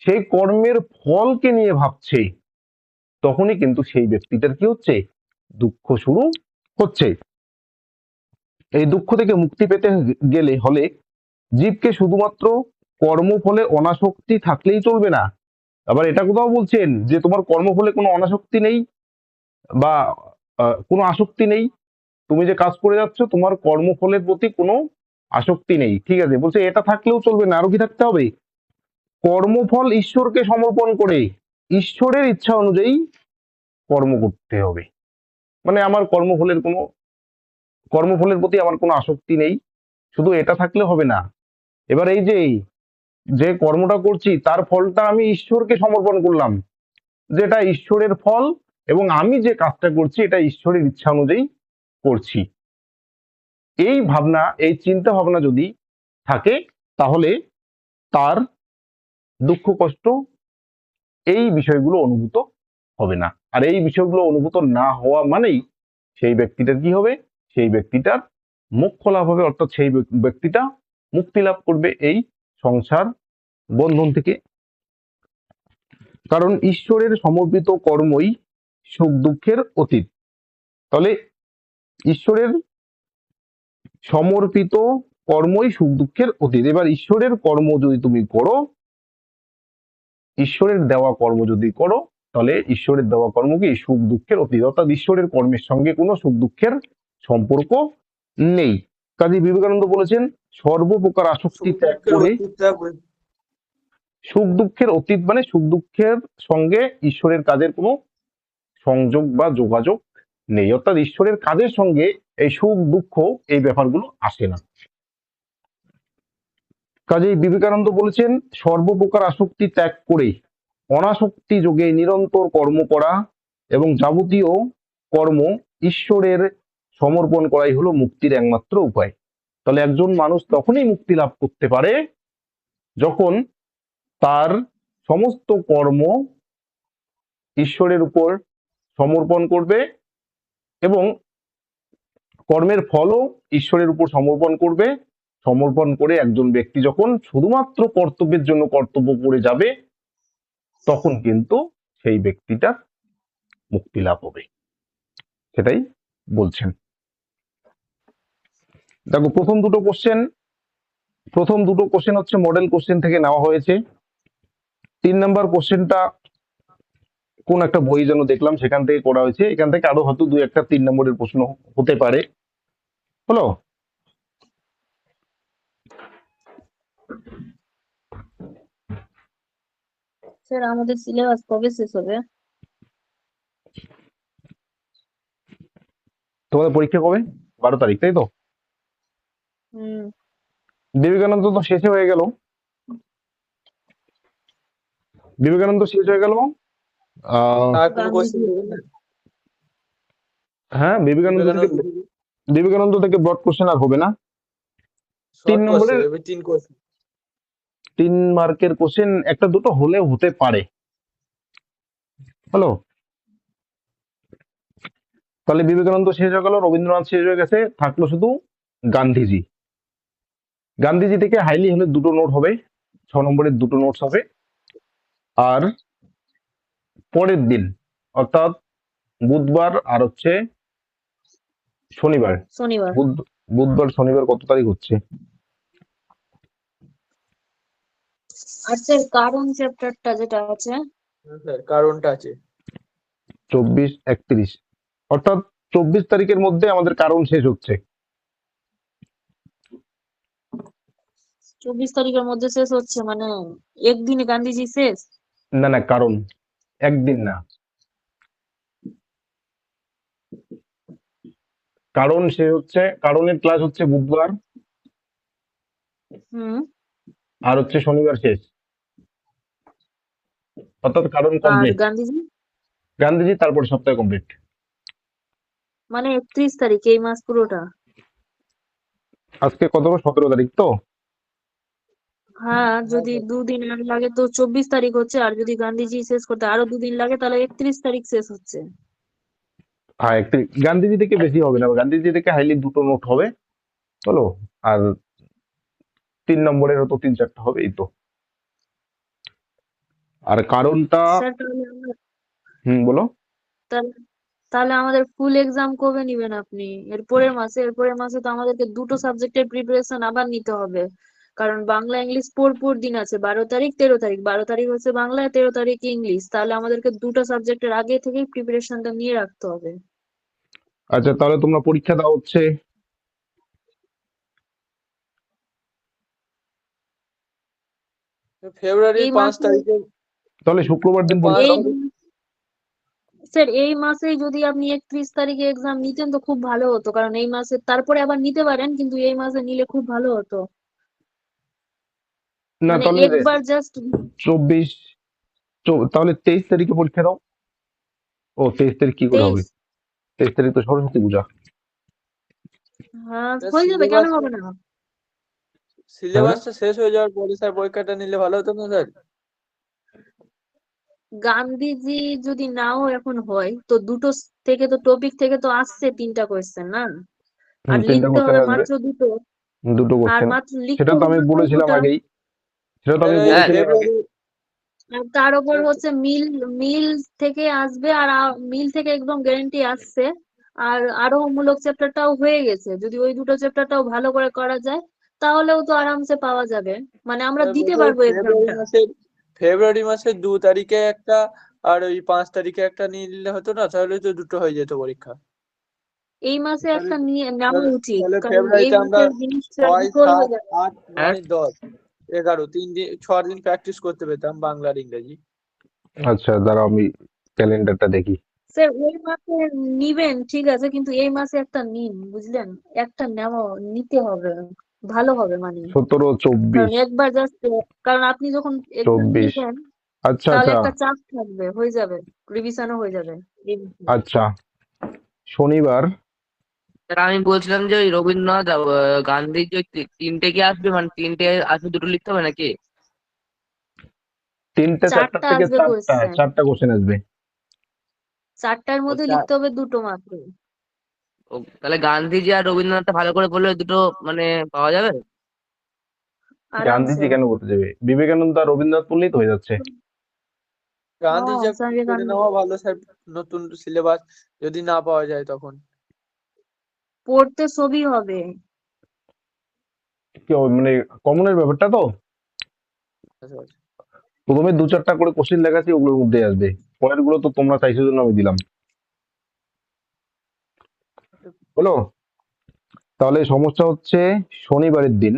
সেই কর্মের ফলকে নিয়ে ভাবছে তখনই কিন্তু সেই ব্যক্তিটার কি হচ্ছে, দুঃখ শুরু হচ্ছে। এই দুঃখ থেকে মুক্তি পেতে হলে জীবকে শুধুমাত্র কর্মফলে অনাসক্তি থাকলেই চলবে না। আবার এটা কোথাও বলছেন যে তোমার কর্মফলে কোনো অনাসক্তি নেই বা কোনো আসক্তি নেই, তুমি যে কাজ করে যাচ্ছ তোমার কর্মফলের প্রতি কোনো আসক্তি নেই, ঠিক আছে, বলছে এটা থাকলেও চলবে না, আরো কি থাকতে হবে, কর্মফল ঈশ্বরকে সমর্পণ করে ঈশ্বরের ইচ্ছা অনুযায়ী কর্ম করতে হবে। মানে আমার কর্মফলের প্রতি আমার কোনো আসক্তি নেই, শুধু এটা থাকলে হবে না। এবার এই যে কর্মটা করছি তার ফলটা আমি ঈশ্বরকে সমর্পণ করলাম, যেটা ঈশ্বরের ফল, এবং আমি যে কাজটা করছি এটা ঈশ্বরের ইচ্ছা অনুযায়ী করছি। এই ভাবনা, এই চিন্তা ভাবনা যদি থাকে তাহলে তার দুঃখ কষ্ট এই বিষয়গুলো অনুভূত হবে না। আর এই বিষয়গুলো অনুভূত না হওয়া মানেই সেই ব্যক্তিটার কি হবে, সেই ব্যক্তিটার মোক্ষ লাভ হবে, অর্থাৎ সেই ব্যক্তিটা মুক্তি লাভ করবে এই সংসার বন্ধন থেকে। কারণ ঈশ্বরের সমর্পিত কর্মই সুখ দুঃখের অতীত। তাহলে ঈশ্বরের সমর্পিত কর্মই সুখ দুঃখের অতীত। এবার ঈশ্বরের কর্ম যদি তুমি করো, ঈশ্বরের দেওয়া কর্ম যদি করো, তাহলে ঈশ্বরের দেওয়া কর্ম কি সুখ দুঃখের অতীত, অর্থাৎ ঈশ্বরের কর্মের সঙ্গে কোনো সুখ দুঃখের সম্পর্ক নেই। কাজী বিবেকানন্দ বলেছেন সর্বপ্রকার আসক্তি ত্যাগ করে, সুখ দুঃখের অতীত মানে সুখ দুঃখের সঙ্গে ঈশ্বরের কাজের কোনো সংযোগ বা যোগাযোগ নেই, অর্থাৎ ঈশ্বরের কাজের সঙ্গে এই সুখ দুঃখ এই ব্যাপারগুলো আসে না। কাজেই বিবেকানন্দ বলেছেন সর্বপ্রকার আসক্তি ত্যাগ করে অনাসক্তি যোগে নিরন্তর কর্ম করা এবং যাবতীয় কর্ম ঈশ্বরের সমর্পণ করাই হলো মুক্তির একমাত্র উপায়। তাহলে একজন মানুষ তখনই মুক্তি লাভ করতে পারে যখন তার সমস্ত কর্ম ঈশ্বরের উপর সমর্পণ করবে এবং কর্মের ফলও ঈশ্বরের উপর সমর্পণ করবে। সমর্পণ করে একজন ব্যক্তি যখন শুধুমাত্র কর্তব্যের জন্য কর্তব্য করে যাবে, তখন কিন্তু সেই ব্যক্তিটার মুক্তি লাভ হবে, সেটাই বলছেন। দেখো প্রথম দুটো কোশ্চেন হচ্ছে মডেল কোশ্চেন থেকে নেওয়া হয়েছে। 3 নম্বর কোশ্চেনটা কোন একটা বই যেন দেখলাম সেখান থেকে করা হয়েছে, এখান থেকে আরো হয়তো 2-1টা 3 নম্বরের প্রশ্ন হতে পারে। হলো? স্যার আমাদের সিলেবাস কবে শেষ হবে? তোমাদের পরীক্ষা কবে? 12 তারিখ, তাই তো? হুম। বিবেকানন্দ তো শেষে হয়ে গেল, বিবেকানন্দ শেষ হয়ে গেল। আর কোনো গান্ধীজি কোশ্চেন দেবেন না? হ্যাঁ, বিবেকানন্দ থেকে ব্রড কোশ্চেন আর হবে না। 3 শর্ট নম্বরের কোশ্চেন, এবার 3 কোশ্চেন। 3 মার্কের কোশ্চেন একটা দুটো হলেও হতে পারে। হলো? তাহলে বিবেকানন্দ শেষ হয়ে গেল, রবীন্দ্রনাথ শেষ হয়ে গেছে, থাকলো শুধু গান্ধীজি। গান্ধীজি থেকে হাইলি হলে 2টো নোট হবে, 6 নম্বরের 2টো নোটস হবে। আর পরের দিন অর্থাৎ বুধবার আর হচ্ছে শনিবার, শনিবার। বুধবার শনিবার কত তারিখ হচ্ছে? আর স্যার কারণ চ্যাপ্টারটা যেটা আছে স্যার কারণটা আছে 24-31, অর্থাৎ 24 তারিখের মধ্যে আমাদের কারণ শেষ হচ্ছে। 24 তারিখের মধ্যে শেষ হচ্ছে, মানে একদিনে গান্ধীজি শেষ? না না, কারণ একদিন না, কারণ শেষ হচ্ছে, কারণের ক্লাস হচ্ছে বুধবার হুম। আর হচ্ছে শনিবার শেষ, অর্থাৎ কারণ আর কমপ্লিট। গান্ধীজি গান্ধীজি তারপর সপ্তাহে কমপ্লিট। মানে 31 তারিখ, এই মাস পুরোটা? আজকে কত, 17 তারিখ তো? হ্যাঁ, যদি স্যার। 2 দিন আর লাগে তো 24 তারিখ হচ্ছে, আর যদি গান্ধীজি শেষ করতে আরো 2 দিন লাগে তাহলে 31 তারিখ শেষ হচ্ছে। হ্যাঁ, গান্ধীজি থেকে বেশি হবে না, গান্ধীজি থেকে হাইলি 2টো নোট হবে। চলো, আর 3 নম্বরের হয়তো 3-4টা হবে, এই তো। আর কারণটা স্যার তাহলে আমরা বলো। তাহলে তাহলে আমাদের ফুল এক্সাম কবে নিবেন আপনি? এরপরের মাসে তো আমাদেরকে দুটো সাবজেক্টের প্রিপারেশন আবার নিতে হবে। কারণ বাংলা ইংলিশ পর দিন আছে, 12 তারিখ 13 তারিখ। 12 তারিখ হচ্ছে বাংলা, 13 তারিখ ইংলিশ। তাহলে আমাদেরকে দুটো সাবজেক্টের আগে থেকেই প্রিপারেশনটা নিয়ে রাখতে হবে। আচ্ছা, তাহলে তোমরা পরীক্ষা দাও হচ্ছে ফেব্রুয়ারির এই 5 মাসে তারিখে, তাহলে শুক্রবার দিন পাঁচ পরীক্ষা এই দাও। তারিখ স্যার এই মাসেই যদি আপনি 31 তারিখে এক্সাম নিতেন তো খুব ভালো হতো, কারণ এই মাসে তারপরে আবার নিতে পারেন, কিন্তু এই মাসে নিলে খুব ভালো হতো। না, মানে তাহলে একবার জাস্ট 24, তাহলে 23 তারিখে পরীক্ষা দাও। ও, 23 তারিখ কি করে হবে? 23। 23 তারিখ তো সরস্বতী পূজা। হ্যাঁ, হয়ে যাবে, কেন হবে না? হ্যাঁ, সিলেবাসটা শেষ হয়ে যাওয়ার পরে স্যার পরীক্ষাটা নিলে ভালো হতো না স্যার? গান্ধীজি যদি নাও এখন হয় তো দুটো থেকে তো টপিক থেকে তো আসছে 3টা কোয়েশ্চেন না? আর তিনটা লিখতে কোশ্চেন হবে আসবে, মাত্র দুটো। দুটো আর কোশ্চেন। মাত্র লিখতে সেটা তো হবে আমি মাত্র বলেছিলাম দুটো। আগেই, সেটা তো স্যার আমি ওই বলেছিলাম আগে। ফেব্রুয়ারি আর তার উপর হচ্ছে মিল মিল থেকে আসবে, আর মিল থেকে একদম গ্যারান্টি আসছে। আর আরোহমূলক চ্যাপ্টারটাও হয়ে গেছে, যদি ওই দুটো চ্যাপ্টারটাও ভালো করে করা যায় তাহলেও তো আরামসে পাওয়া যাবে। মানে আমরা স্যার দিতে বলছে পারবো এক্সামটা। ফেব্রুয়ারি মাসের 2 তারিখে একটা আর ওই 5 তারিখে একটা নিয়ে নিলে হতো না? তাহলে তো দুটো হয়ে যেত পরীক্ষা। এই মাসে তাহলে একটা নিয়ে নেওয়া তাহলে উচিত, তাহলে কারণ এই ফেব্রুয়ারিতে আমরা মাসের জিনিসটা 6, রিকল হয়ে 7, যাবে। 8, 9, 10, 11 3 দিন 6 দিন প্র্যাকটিস করতে পেতাম বাংলার ইংরেজি। আচ্ছা, দাঁড়াও আমি ক্যালেন্ডারটা দেখি। স্যার ওই মাসে নিবেন ঠিক আছে, কিন্তু এই মাসে একটা নিন, বুঝলেন? একটা নেওয়া নিতে হবে, ভালো হবে মানে। 17, কারণ 24, একবার জাস্ট, কারণ আপনি যখন এক্সাম 24। দিবেন আচ্ছা, তাহলে আচ্ছা, একটা চাপ থাকবে, হয়ে যাবে, রিভিশনও হয়ে যাবে এই মাসে। আচ্ছা। শনিবার স্যার আমি বলছিলাম যে ওই রবীন্দ্রনাথ গান্ধীর যে তিনটে কি আসবে, মানে তিনটে আসবে, দুটো লিখতে হবে নাকি? তিনটে চ্যাপ্টার চারটা থেকে আসবে চারটা কোয়েশ্চেন, চারটা কোশ্চেন আসবে। চারটার মধ্যে ওটা লিখতে হবে দুটো মাত্র। তাহলে গান্ধীজি আর রবীন্দ্রনাথটা ভালো করে পড়লে দুটো মানে পাওয়া যাবে। আরামসে। গান্ধীজি কেন করতে যাবে? বিবেকানন্দ আর রবীন্দ্রনাথ পড়লেই তো হয়ে যাচ্ছে। গান্ধীজি স্যার করে নেওয়া ভালো স্যার, নতুন সিলেবাস যদি না পাওয়া যায় তখন। পড়তে সবই হবে। কি হবে মানে, কমনের ব্যাপারটা তো। প্রথমে 2-4টা করে কোশ্চেন দেখাচ্ছি, ওগুলোর মধ্যে আসবে। পরের গুলো তো তোমরা চাইছো জন্য আমি দিলাম। হলো? তাহলে সমস্যা হচ্ছে শনিবারের দিন।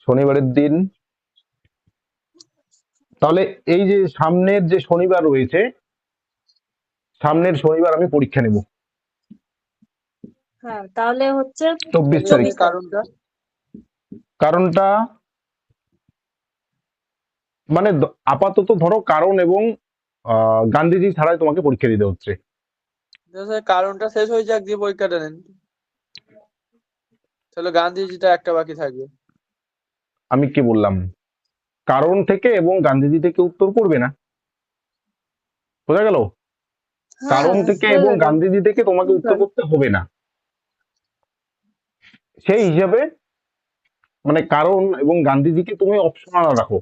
শনিবারের দিন তাহলে এই যে সামনের যে শনিবার রয়েছে, সামনের শনিবার আমি পরীক্ষা নেব, হ্যাঁ, তাহলে হচ্ছে 24 তারিখ। 24 তারিখ। কারণটা কারণটা মানে আপাতত ধরো কারণ এবং গান্ধীজি ছাড়াই তোমাকে পরীক্ষা দিতে হচ্ছে। স্যার কারণটা শেষ হয়ে যাক দিয়ে পরীক্ষাটা নেন, তাহলে গান্ধীজিটা একটা বাকি থাকবে। আমি কি বললাম? কারণ থেকে এবং গান্ধীজি থেকে উত্তর করবে না, বোঝা গেল? হ্যাঁ, কারণ থেকে হয়ে এবং গেল। গান্ধীজি থেকে তোমাকে উত্তর Simple। করতে হবে না, সেই হিসাবে মানে কারণ এবং গান্ধীজিকে তুমি অপশনাল রাখো।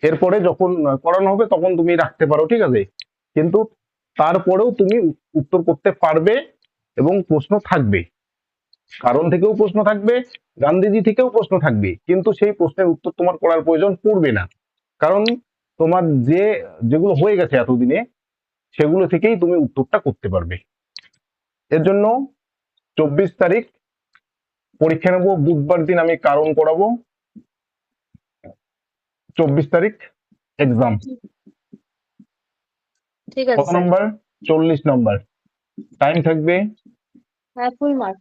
এরপরে যখন করানো হবে তখন তুমি রাখতে পারো, ঠিক আছে? কিন্তু তারপরেও তুমি উত্তর করতে পারবে এবং প্রশ্ন থাকবে। কারণ থেকেও প্রশ্ন থাকবে, গান্ধীজি থেকেও প্রশ্ন থাকবে, কিন্তু সেই প্রশ্নের উত্তর তোমার করার প্রয়োজন পড়বে না। কারণ তোমার যেগুলো হয়ে গেছে এতদিনে, সেগুলো থেকেই তুমি উত্তরটা করতে পারবে। এর জন্য 24 তারিখ পরীক্ষা নেবো, বুধবার দিন আমি কারণ করাবো, 24 তারিখ এক্সাম। ঠিক আছে কত স্যার। নম্বর? 40 নম্বর। টাইম থাকবে, হ্যাঁ, ফুল মার্ক।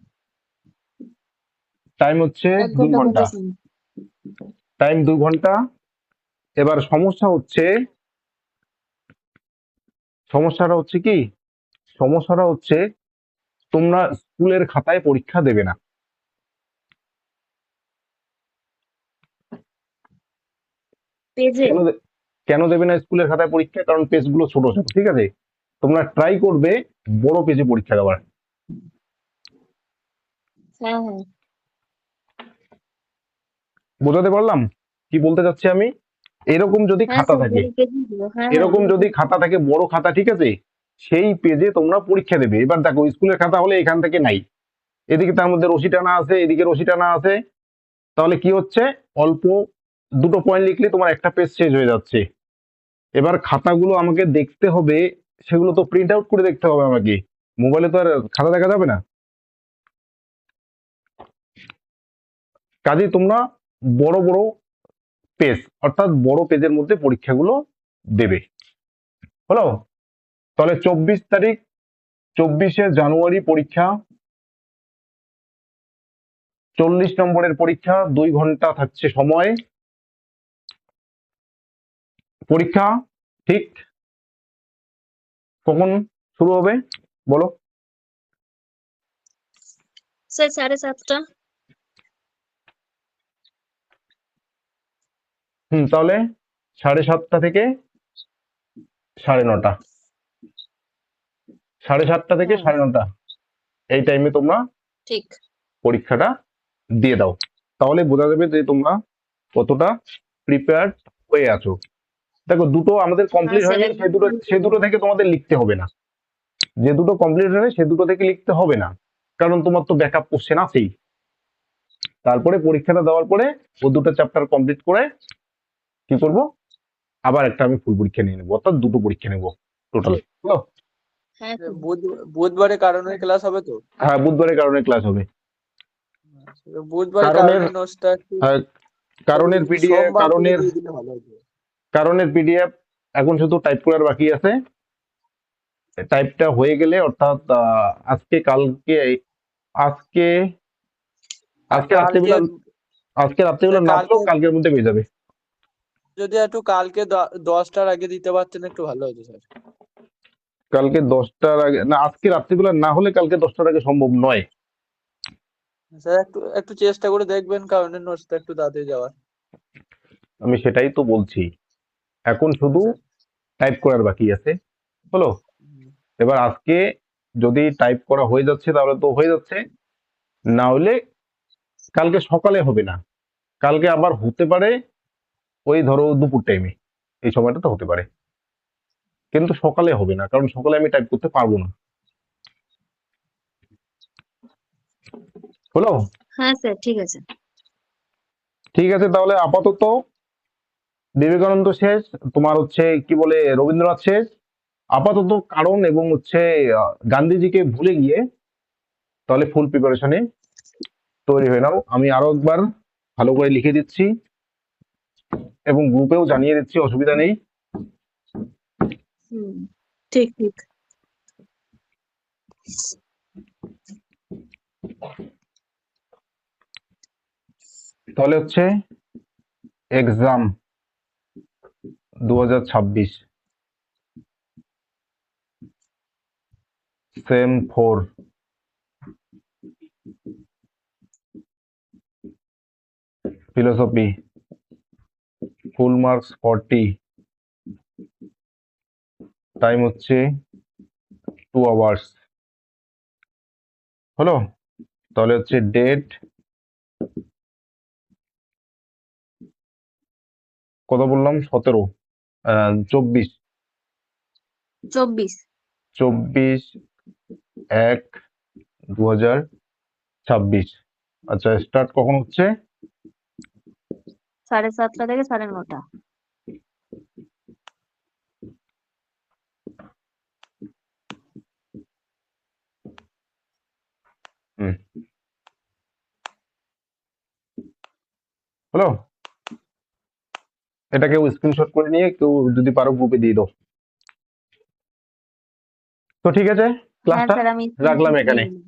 টাইম হচ্ছে 1 2 ঘন্টা ঘন্টা। 50 মিনিট। টাইম 2 ঘন্টা। এবার সমস্যাটা হচ্ছে কি, সমস্যাটা হচ্ছে তোমরা স্কুলের খাতায় পরীক্ষা দেবে না। পেজে। কেন কেন দেবে না স্কুলের খাতায় পরীক্ষা? কারণ পেজগুলো ছোট ছোট, ঠিক আছে? তোমরা ট্রাই করবে বড় পেজে পরীক্ষা দেওয়ার। হ্যাঁ, হ্যাঁ। বোঝাতে পারলাম কি বলতে চাচ্ছি আমি? এরকম যদি হ্যাঁ খাতা স্যার থাকে, লিখে দিয়ে দিবো। হ্যাঁ হ্যাঁ এরকম লিখে যদি দিবো। খাতা থাকে, বড় খাতা, ঠিক আছে, সেই পেজে তোমরা পরীক্ষা দেবে। এবার দেখো স্কুলের খাতা হলে এখান থেকে নাই, এদিকে তার মধ্যে রশি টানা আছে, এদিকে রশি টানা আছে, তাহলে কি হচ্ছে, অল্প দুটো পয়েন্ট লিখলে তোমার একটা পেজ শেষ হয়ে যাচ্ছে। এবার খাতাগুলো আমাকে দেখতে হবে, সেগুলো তো প্রিন্ট আউট করে দেখতে হবে আমাকে, মোবাইলে তো আর খাতা দেখা যাবে না। কাজেই তোমরা বড় বড় পেজ, অর্থাৎ বড় পেজের মধ্যে পরীক্ষাগুলো দেবে। হলো? তাহলে 24 তারিখ, 24শে জানুয়ারি পরীক্ষা, 40 নম্বরের পরীক্ষা, 2 ঘন্টা থাকছে সময়। পরীক্ষা ঠিক কখন শুরু হবে বলো? স্যার 7:30। তাহলে 7:30 থেকে 9:30, 7:30 থেকে হুম 9:30 এই টাইমে তোমরা ঠিক। পরীক্ষাটা দিয়ে দাও। তাহলে বোঝা যাবে যে তোমরা কতটা প্রিপেয়ার্ড হয়ে আছো। দেখো দুটো আমাদের হ্যাঁ কমপ্লিট স্যার হয়নি, একদম সে দুটো থেকে তোমাদের লিখতে হবে না। যে দুটো কমপ্লিট হয়নি সে দুটো থেকে লিখতে হবে না, কারণ তোমার তো ব্যাকআপ কোশ্চেন আছেই। তারপরে পরীক্ষাটা দেওয়ার পরে ও দুটো চ্যাপ্টার কমপ্লিট করে কি করব, আবার একটা আমি ফুল পরীক্ষা নিয়ে নেবো, অর্থাৎ দুটো পরীক্ষা নেবো টোটাল। হ্যাঁ স্যার। বুধবারে কারণের ক্লাস হবে তো? হ্যাঁ, বুধবারের কারণে ক্লাস হবে। বুধবারে কারণের কারণের নোটসটা একটু আহ, কারণের পিডিএফ, সোমবার থেকে দিয়ে দিলে ভালো হতো। কারণের পিডিএফ এখন শুধু টাইপ করার বাকি আছে। টাইপটা হয়ে গেলে, অর্থাৎ আজকে কালকে, আজকে আজকে কালকে রাত্রিবেলা, আজকে রাত্রিবেলা না কালকে হলেও কালকের মধ্যে পেয়ে যাবে। যদি একটু কালকে 10টার আগে দিতে পারতেন একটু ভালো হতো স্যার। কালকে 10টার আগে না, আজকে রাত্রিবেলা না হলে কালকে 10টার আগে সম্ভব নয়। স্যার একটু একটু চেষ্টা করে দেখবেন কারণের নোটসটা একটু তাড়াতাড়ি যাওয়ার। আমি সেটাই তো বলছি, এখন শুধু স্যার টাইপ করার বাকি আছে। হলো? এবার আজকে যদি টাইপ করা হয়ে যাচ্ছে তাহলে তো হয়ে যাচ্ছে, না হলে কালকে সকালে হবে না, কালকে আবার হতে পারে ওই ধরো দুপুর টাইমে, এই সময়টা তো হতে পারে, কিন্তু সকালে হবে না, কারণ সকালে আমি টাইপ করতে পারবো না। হলো? হ্যাঁ স্যার ঠিক আছে। ঠিক আছে, তাহলে আপাতত বিবেকানন্দ শেষ, তোমার হচ্ছে কি বলে রবীন্দ্রনাথ শেষ, আপাতত কারণ এবং হচ্ছে গান্ধীজিকে ভুলে গিয়ে তাহলে ফুল প্রিপারেশনে তৈরি হয়ে নাও। আমি আরো একবার ভালো করে লিখে দিচ্ছি এবং গ্রুপেও জানিয়ে দিচ্ছি, অসুবিধা নেই। হুম ঠিক ঠিক। তাহলে হচ্ছে exam 2026 same 4 philosophy, full marks 40, time হচ্ছে 2 আওয়ার্স। হলো? তাহলে হচ্ছে ডেট কত বললাম, 17, 24, 24/1/2026। আচ্ছা, স্টার্ট কখন হচ্ছে? 7:30 থেকে 9:30। হুম, হলো? এটা কেউ স্ক্রিনশট করে নিয়ে কেউ যদি পারো গ্রুপে দিয়ে দাও। তো ঠিক আছে, হ্যাঁ ক্লাসটা স্যার আমি রাখলাম screenshot এখানে। নিয়ে নিবো।